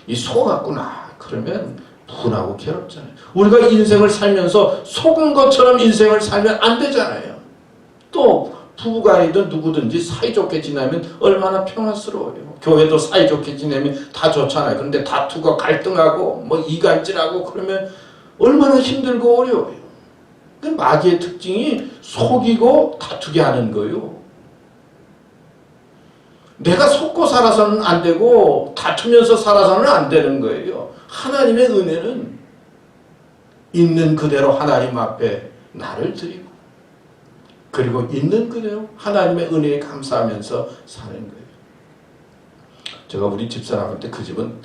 이 속았구나. 그러면 분하고 괴롭잖아요. 우리가 인생을 살면서 속은 것처럼 인생을 살면 안 되잖아요. 또 부부간이든 누구든지 사이좋게 지내면 얼마나 평안스러워요. 교회도 사이좋게 지내면 다 좋잖아요. 그런데 다투고 갈등하고 뭐 이간질하고 그러면 얼마나 힘들고 어려워요. 마귀의 특징이 속이고 다투게 하는 거예요. 내가 속고 살아서는 안 되고 다투면서 살아서는 안 되는 거예요. 하나님의 은혜는 있는 그대로 하나님 앞에 나를 드리고 그리고 있는 그대로 하나님의 은혜에 감사하면서 사는 거예요. 제가 우리 집사람한테 그 집은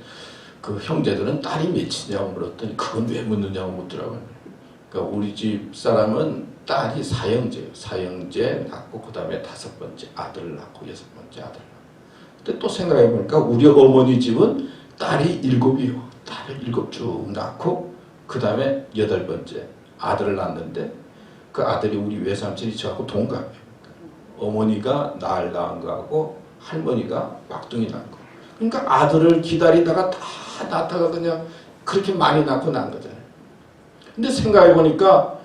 그 형제들은 딸이 몇이냐고 물었더니 그건 왜 묻느냐고 묻더라고요. 그러니까 우리 집사람은 딸이 사형제예요. 사형제 낳고 그 다음에 5번째 아들을 낳고 6번째 아들을 낳고. 근데 또 생각해 보니까 우리 어머니 집은 딸이 7이요. 딸을 7 쭉 낳고 그 다음에 8번째 아들을 낳았는데 그 아들이 우리 외삼촌이 저하고 동갑이에요. 어머니가 날 낳은 거하고 할머니가 막둥이 낳은 거. 그러니까 아들을 기다리다가 다 낳다가 그냥 그렇게 많이 낳고 난 거잖아요. 근데 생각해 보니까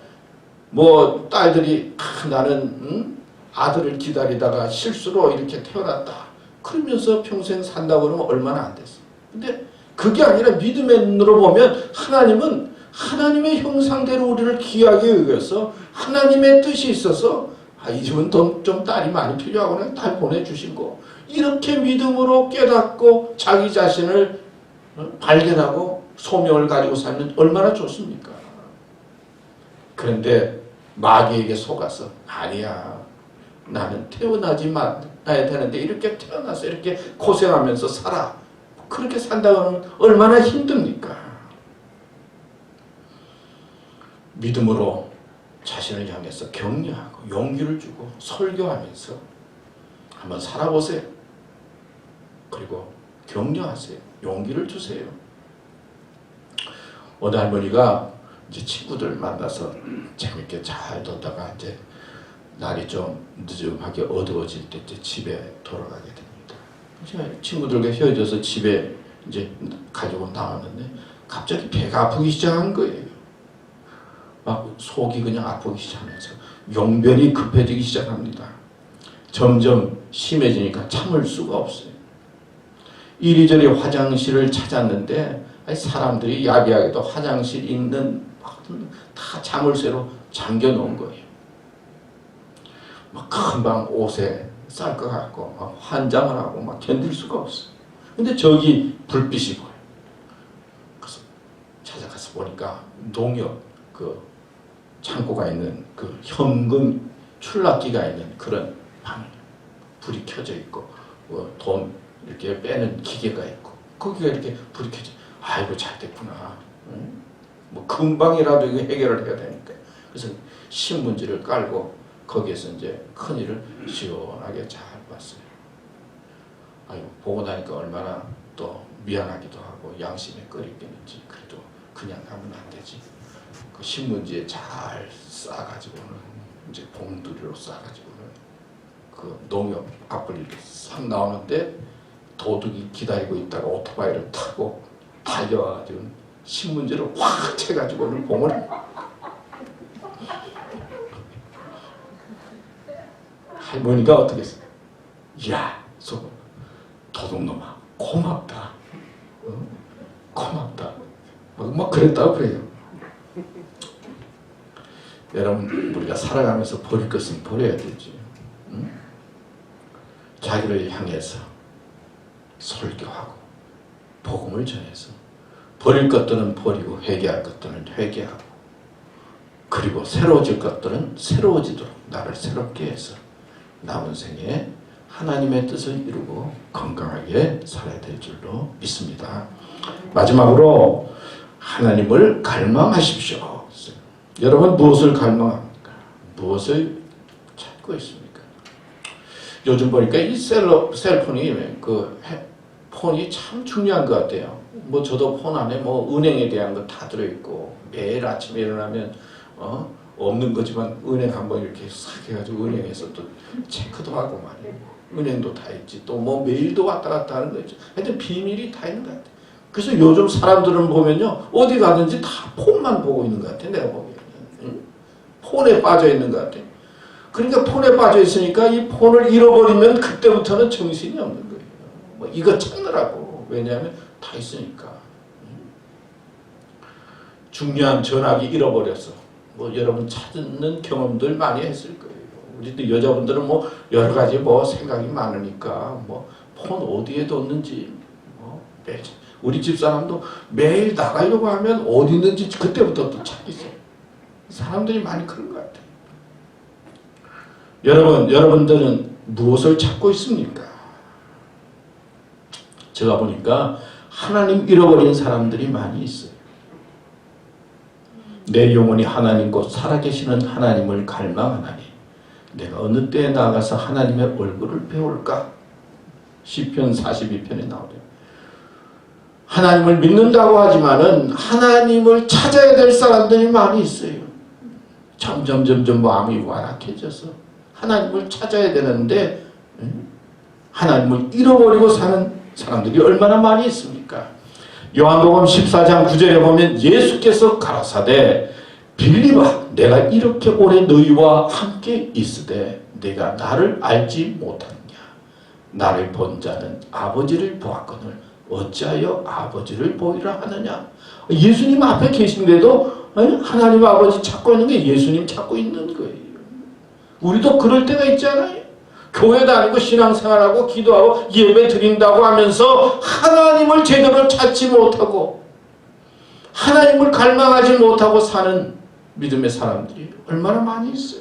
뭐 딸들이 나는 아들을 기다리다가 실수로 이렇게 태어났다. 그러면서 평생 산다고 그러면 얼마나 안 됐어. 근데 그게 아니라 믿음의 눈으로 보면 하나님은 하나님의 형상대로 우리를 귀하게 여겨서 하나님의 뜻이 있어서 이 집은 좀 딸이 많이 필요하구나 딸 보내주신 거. 이렇게 믿음으로 깨닫고 자기 자신을 발견하고 소명을 가지고 살면 얼마나 좋습니까? 그런데 마귀에게 속아서 아니야. 나는 태어나지 말아야 되는데 이렇게 태어나서 이렇게 고생하면서 살아. 그렇게 산다면 얼마나 힘듭니까? 믿음으로 자신을 향해서 격려하고 용기를 주고 설교하면서 한번 살아보세요. 그리고 격려하세요. 용기를 주세요. 어느 할머니가 이제 친구들 만나서 재밌게 잘 놀다가 이제 날이 좀 늦음하게 어두워질 때 이제 집에 돌아가게 됩니다. 친구들과 헤어져서 집에 이제 가지고 나왔는데 갑자기 배가 아프기 시작한 거예요. 막 속이 그냥 아프기 시작하면서 용변이 급해지기 시작합니다. 점점 심해지니까 참을 수가 없어요. 이리저리 화장실을 찾았는데 사람들이 야비하게도 화장실 있는 다 자물쇠로 잠겨 놓은 거예요. 막 금방 옷에 쌀 것 같고 막 환장을 하고 막 견딜 수가 없어요. 근데 저기 불빛이 보여요. 그래서 찾아가서 보니까 농협 그 창고가 있는 그 현금 출납기가 있는 그런 방이에요. 불이 켜져 있고 돈 이렇게 빼는 기계가 있고 거기가 이렇게 불이 켜져. 아이고 잘 됐구나. 뭐 금방이라도 이거 해결을 해야 되니까. 그래서 신문지를 깔고 거기에서 이제 큰일을 시원하게 잘 봤어요. 아이고 보고 나니까 얼마나 또 미안하기도 하고 양심에 끓이겠는지. 그래도 그냥 하면 안 되지. 그 신문지에 잘 싸가지고는 이제 봉두리로 싸가지고는 그 농협 앞을 이렇게 싹 나오는데 도둑이 기다리고 있다가 오토바이를 타고 달려와가지고 신문지를 확 채가지고는 봉을 할머니가 어떻게 했어요? 이야, 도둑놈아, 고맙다. 고맙다. 막 그랬다고 그래요. 여러분, 우리가 살아가면서 버릴 것은 버려야 되지. 응? 자기를 향해서 설교하고 복음을 전해서 버릴 것들은 버리고 회개할 것들은 회개하고 그리고 새로워질 것들은 새로워지도록 나를 새롭게 해서 남은 생에 하나님의 뜻을 이루고 건강하게 살아야 될 줄로 믿습니다. 마지막으로 하나님을 갈망하십시오. 여러분 무엇을 갈망합니까? 무엇을 찾고 있습니까? 요즘 보니까 이 셀폰이 폰이 참 중요한 것 같아요. 뭐 저도 폰 안에 뭐 은행에 대한 거 다 들어있고 매일 아침에 일어나면 없는 거지만 은행 한번 이렇게 싹 해가지고 은행에서 또 체크도 하고 말이에요. 은행도 다 있지. 또 뭐 메일도 왔다 갔다 하는 거 있죠. 하여튼 비밀이 다 있는 것 같아요. 그래서 요즘 사람들은 보면요 어디 가든지 다 폰만 보고 있는 것 같아요. 내가 보기에는. 응? 폰에 빠져 있는 것 같아요. 그러니까 폰에 빠져 있으니까 이 폰을 잃어버리면 그때부터는 정신이 없는 거예요. 뭐 이거 찾느라고. 왜냐하면 다 있으니까. 중요한 전화기 잃어버렸어. 뭐 여러분 찾는 경험들 많이 했을 거예요. 우리도 여자분들은 뭐 여러 가지 뭐 생각이 많으니까 뭐 폰 어디에 뒀는지 우리 집사람도 매일 나가려고 하면 어디 있는지 그때부터 또 찾기 시작해요. 사람들이 많이 그런 것 같아요. 여러분들은 무엇을 찾고 있습니까? 제가 보니까 하나님 잃어버린 사람들이 많이 있어요. 내 영혼이 하나님 곧 살아계시는 하나님을 갈망하나니 내가 어느 때에 나가서 하나님의 얼굴을 배울까? 시편 42편에 나오죠. 하나님을 믿는다고 하지만은 하나님을 찾아야 될 사람들이 많이 있어요. 점점 마음이 완악해져서 하나님을 찾아야 되는데 하나님을 잃어버리고 사는 사람들이 얼마나 많이 있습니까? 요한복음 14장 9절에 보면 예수께서 가라사대 빌립아 내가 이렇게 오래 너희와 함께 있으되 내가 나를 알지 못하느냐 나를 본 자는 아버지를 보았거늘 어찌하여 아버지를 보이라 하느냐. 예수님 앞에 계신데도 하나님 아버지 찾고 있는 게 예수님 찾고 있는 거예요. 우리도 그럴 때가 있잖아요. 교회 다니고 신앙생활하고 기도하고 예배 드린다고 하면서 하나님을 제대로 찾지 못하고 하나님을 갈망하지 못하고 사는 믿음의 사람들이 얼마나 많이 있어요.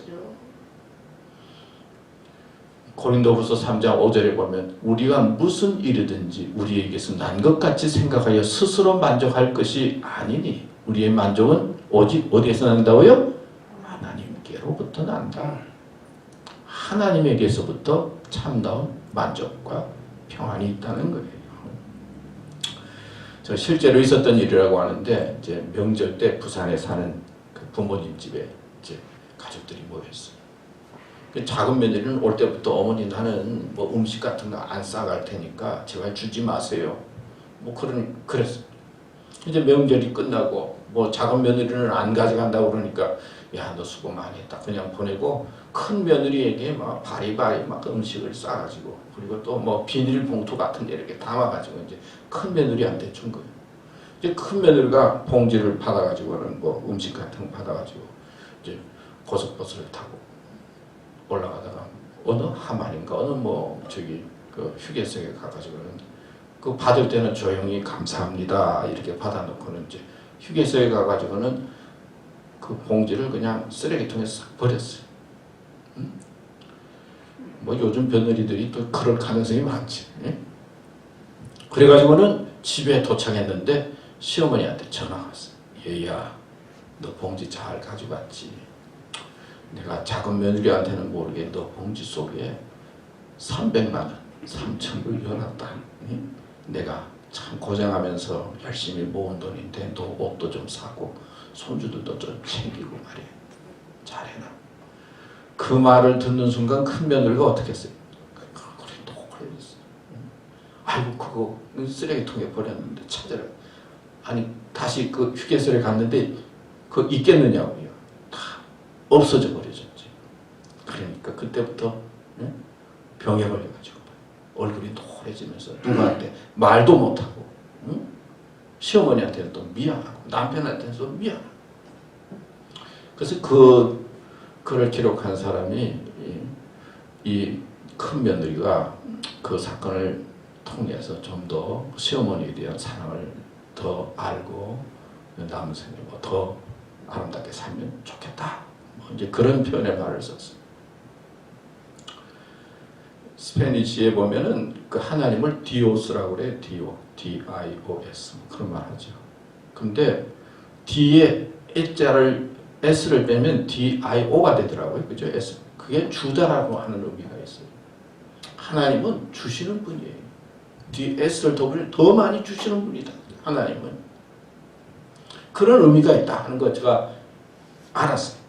고린도후서 3장 5절에 보면 우리가 무슨 일이든지 우리에게서 난 것 같이 생각하여 스스로 만족할 것이 아니니 우리의 만족은 오직 어디에서 난다고요? 하나님께로부터 난다. 하나님에게서부터 참다운 만족과 평안이 있다는 거예요. 저 실제로 있었던 일이라고 하는데 이제 명절 때 부산에 사는 그 부모님 집에 이제 가족들이 모였어요. 작은 며느리는 올 때부터 어머니 나는 뭐 음식 같은 거 안 싸갈 테니까 제발 주지 마세요. 뭐 그랬어요. 이제 명절이 끝나고 뭐 작은 며느리는 안 가져간다고 그러니까 야 너 수고 많이 했다 그냥 보내고 큰 며느리에게 막 바리바리 막 음식을 싸가지고 그리고 또 뭐 비닐봉투 같은 데 이렇게 담아가지고 이제 큰 며느리한테 준 거예요. 이제 큰 며느리가 봉지를 받아가지고는 뭐 음식 같은 거 받아가지고 이제 고속버스를 타고 올라가다가 어느 하만인가 어느 뭐 저기 그 휴게소에 가가지고는 그 받을 때는 조용히 감사합니다 이렇게 받아놓고는 이제 휴게소에 가가지고는 그 봉지를 그냥 쓰레기통에 싹 버렸어요. 뭐 요즘 며느리들이 또 그럴 가능성이 많지. 그래가지고는 집에 도착했는데 시어머니한테 전화가 왔어요. 얘야 너 봉지 잘 가져갔지? 내가 작은 며느리한테는 모르게 너 봉지 속에 300만 원, 3천불 넣어놨다. 내가 참 고생하면서 열심히 모은 돈인데 너 옷도 좀 사고 손주들도 좀 챙기고 말이야. 잘해놔. 그 말을 듣는 순간 큰 며느리가 어떻게 했어요? 그래 또 걸렸어. 아이고 그거 쓰레기통에 버렸는데 찾아라. 아니 다시 그 휴게소에 갔는데 그거 있겠느냐고요. 다 없어져 버려졌지. 그러니까 그때부터 예? 병에 걸려가지고 얼굴이 노래지면서 누구한테 말도 못하고, 응? 시어머니한테는 또 미안하고 남편한테는 또 미안하고. 그래서 그를 기록한 사람이 이 큰 며느리가 그 사건을 통해서 좀 더 시어머니에 대한 사랑을 더 알고 남은 생에 더 아름답게 살면 좋겠다. 뭐 이제 그런 표현의 말을 썼어요. 스페니시에 보면은 그 하나님을 디오스라고 그래. D-I-O-S 그런 말 하죠. 근데 D에 S를 빼면 D-I-O가 되더라고요. 그죠? S. 그게 주다라고 하는 의미가 있어요. 하나님은 주시는 분이에요. S를 더 많이 주시는 분이다. 하나님은. 그런 의미가 있다 하는 거 제가 알았어요.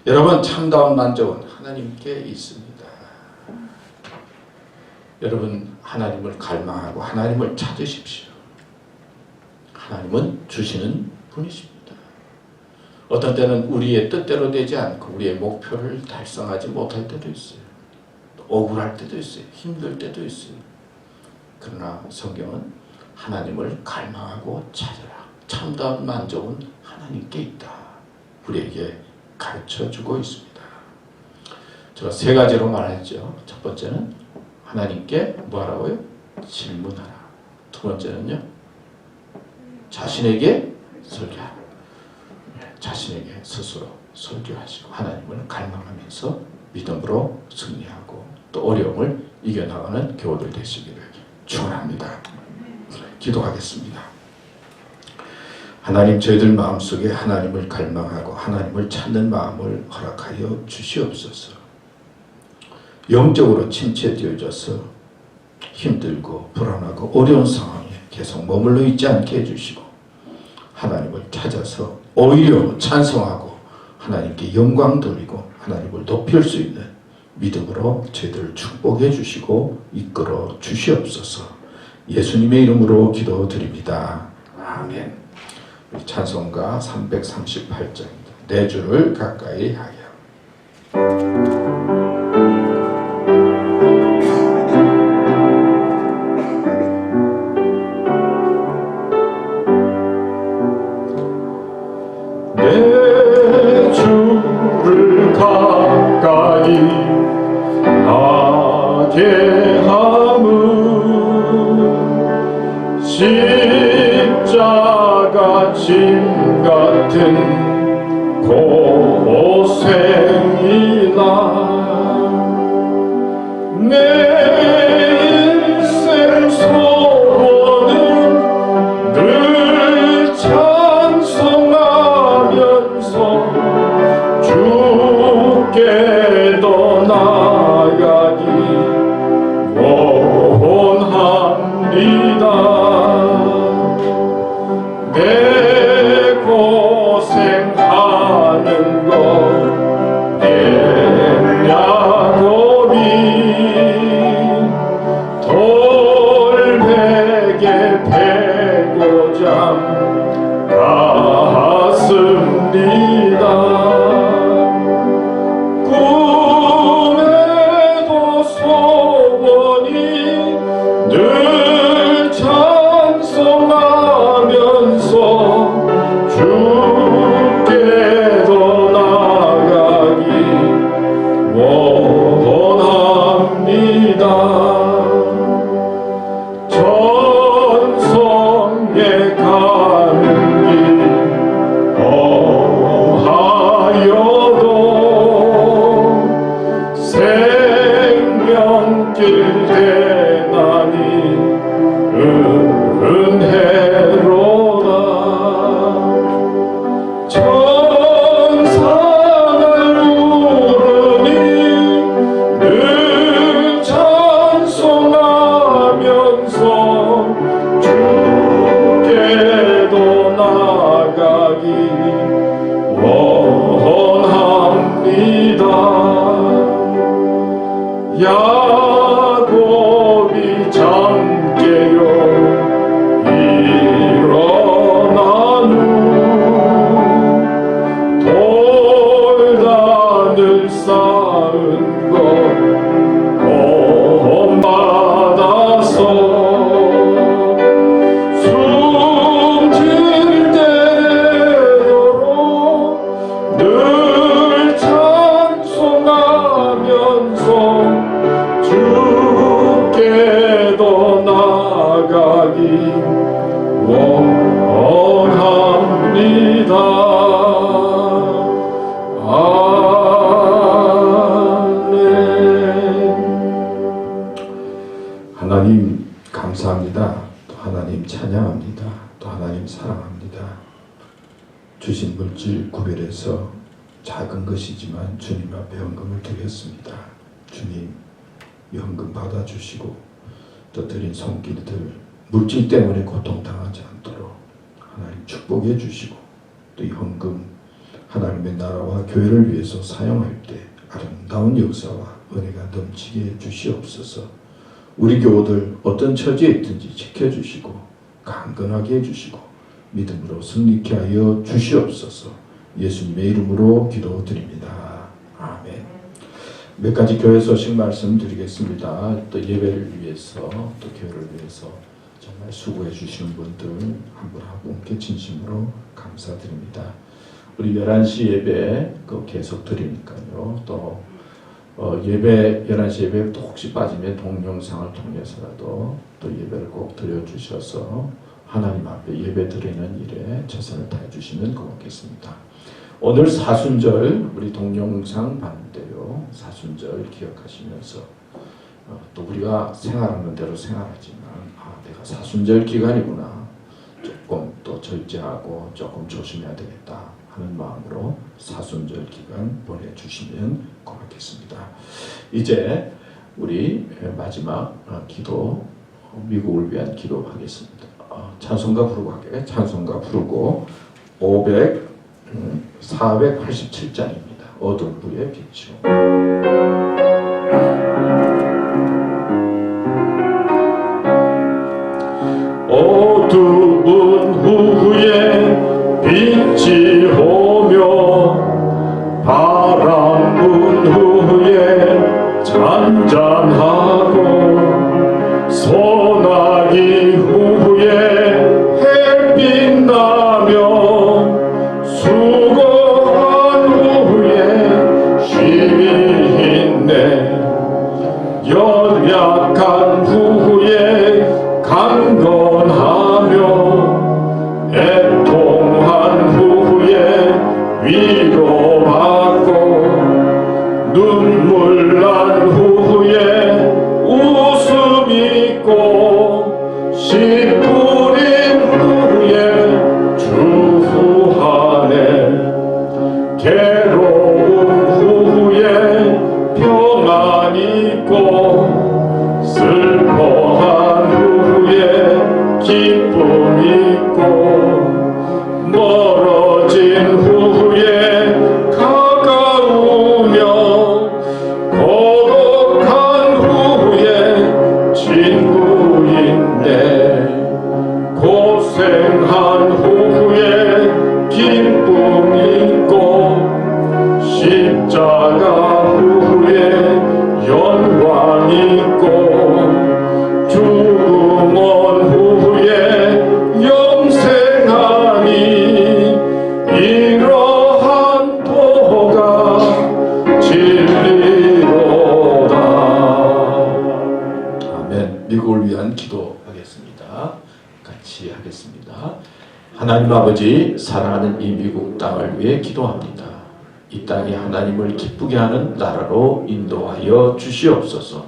여러분, 참다운 만족은 하나님께 있습니다. 여러분, 하나님을 갈망하고 하나님을 찾으십시오. 하나님은 주시는 분이십니다. 어떤 때는 우리의 뜻대로 되지 않고 우리의 목표를 달성하지 못할 때도 있어요. 억울할 때도 있어요. 힘들 때도 있어요. 그러나 성경은 하나님을 갈망하고 찾으라. 참다운 만족은 하나님께 있다. 우리에게 가르쳐주고 있습니다. 제가 세 가지로 말했죠. 첫 번째는 하나님께 뭐하라고요? 질문하라. 두 번째는요, 자신에게 설교하라. 자신에게 스스로 설교하시고 하나님을 갈망하면서 믿음으로 승리하고 또 어려움을 이겨나가는 교우들 되시기를 축원합니다. 기도하겠습니다. 하나님, 저희들 마음속에 하나님을 갈망하고 하나님을 찾는 마음을 허락하여 주시옵소서. 영적으로 침체되어져서 힘들고 불안하고 어려운 상황에 계속 머물러 있지 않게 해주시고 하나님을 찾아서 오히려 찬송하고 하나님께 영광 돌리고 하나님을 높일 수 있는 믿음으로 저희들을 축복해 주시고 이끌어 주시옵소서. 예수님의 이름으로 기도드립니다. 아멘. 우리 찬송가 338장입니다. 내 주를 가까이 하여. 내 주를 가까이 하게 함은 십자가 짐 같은 고생이나 내 인생 소원은 늘 찬송하면서 주께 더 나아가기 원합니다. 내 고생하는 것 겠냐고니 돌베개 베고잠 갔습니다. 꿈에 하나님 감사합니다. 또 하나님 찬양합니다. 또 하나님 사랑합니다. 주신 물질 구별해서 작은 것이지만 주님 앞에 헌금을 드렸습니다. 주님 헌금 받아주시고 또 드린 손길들 물질 때문에 고통당하지 않도록 하나님 축복해 주시고 또 이 헌금 하나님의 나라와 교회를 위해서 사용할 때 아름다운 역사와 은혜가 넘치게 해 주시옵소서. 우리 교우들 어떤 처지에 있든지 지켜주시고 강건하게 해주시고 믿음으로 승리케 하여 주시옵소서. 예수님의 이름으로 기도드립니다. 아멘. 몇 가지 교회 소식 말씀드리겠습니다. 또 예배를 위해서 또 교회를 위해서 정말 수고해 주시는 분들 한 분 한 분께 진심으로 감사드립니다. 우리 11시 예배 계속 드리니까요. 또 예배 11시 예배 또 혹시 빠지면 동영상을 통해서라도 또 예배를 꼭 드려주셔서 하나님 앞에 예배 드리는 일에 최선을 다해주시면 고맙겠습니다. 오늘 사순절 우리 동영상 봤는데요. 사순절 기억하시면서 또 우리가 생활하는 대로 생활하지만 내가 사순절 기간이구나. 조금 또 절제하고 조금 조심해야 되겠다 하는 마음으로 사순절 기간 보내주시면 고맙겠습니다. 이제 우리 마지막 기도 미국을 위한 기도하겠습니다. 찬송가 부르고 할게요. 찬송가 부르고 487장입니다. 어두운 불의 빛이요. 어두운 후에 빛이 오며 바람 분 후에 잔잔하고 소나기 후에 햇빛 나며 수고한 후에 쉼이 있네. 연약한 후에 강건하며 애통한 후에 위로받고 눈물 난 후에 웃음 있고 씨 뿌린 후에 주후하네. 괴로움 후에 평안 있고 슬퍼한 후에 기쁨 있고 멀어진 후에 가까우며 고독한 후에 친구인데 고생한 후에 기쁨 있고 십자가 후에 영광 있고 죽음 온 후에 영생하니 이러한 도가 진리로다. 아멘. 미국을 위한 기도하겠습니다. 같이 하겠습니다. 하나님 아버지, 사랑하는 이 미국 땅을 위해 기도합니다. 이 땅이 하나님을 기쁘게 하는 나라로 인도하여 주시옵소서.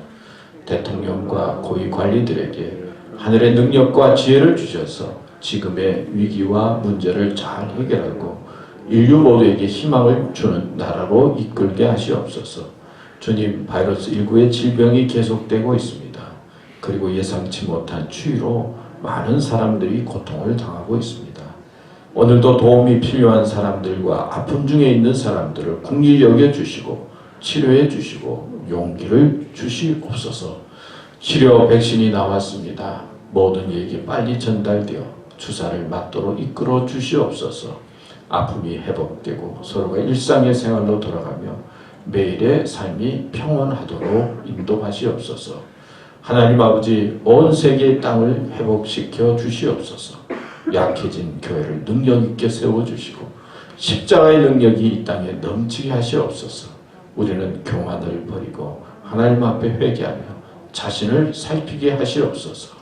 대통령과 고위 관리들에게 하늘의 능력과 지혜를 주셔서 지금의 위기와 문제를 잘 해결하고 인류 모두에게 희망을 주는 나라로 이끌게 하시옵소서. 주님, 바이러스19의 질병이 계속되고 있습니다. 그리고 예상치 못한 추위로 많은 사람들이 고통을 당하고 있습니다. 오늘도 도움이 필요한 사람들과 아픔 중에 있는 사람들을 긍휼히 여겨주시고 치료해 주시고 용기를 주시옵소서. 치료 백신이 나왔습니다. 모든 이에게 빨리 전달되어 주사를 맞도록 이끌어 주시옵소서. 아픔이 회복되고 서로가 일상의 생활로 돌아가며 매일의 삶이 평온하도록 인도하시옵소서. 하나님 아버지, 온 세계의 땅을 회복시켜 주시옵소서. 약해진 교회를 능력 있게 세워주시고 십자가의 능력이 이 땅에 넘치게 하시옵소서. 우리는 교만을 버리고 하나님 앞에 회개하며 자신을 살피게 하시옵소서.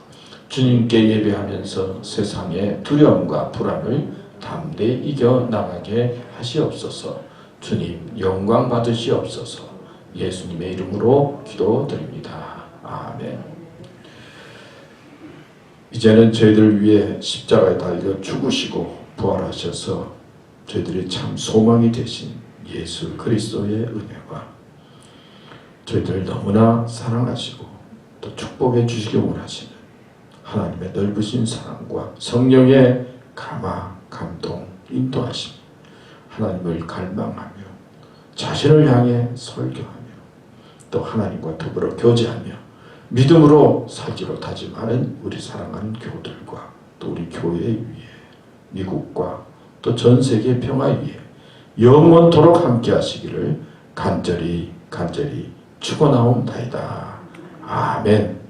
주님께 예배하면서 세상의 두려움과 불안을 담대히 이겨나가게 하시옵소서. 주님 영광 받으시옵소서. 예수님의 이름으로 기도드립니다. 아멘. 이제는 저희들 위해 십자가에 달려 죽으시고 부활하셔서 저희들이 참 소망이 되신 예수 그리스도의 은혜와 저희들을 너무나 사랑하시고 또 축복해 주시기 원하시는 하나님의 넓으신 사랑과 성령의 감화, 감동, 인도하심, 하나님을 갈망하며 자신을 향해 설교하며 또 하나님과 더불어 교제하며 믿음으로 살기로 다짐하는 우리 사랑하는 교우들과 또 우리 교회 위에 미국과 또 전 세계 평화 위에 영원토록 함께 하시기를 간절히 축원하옵나이다. 아멘.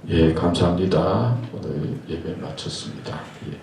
예, 감사합니다. 오늘 예배 마쳤습니다. 예.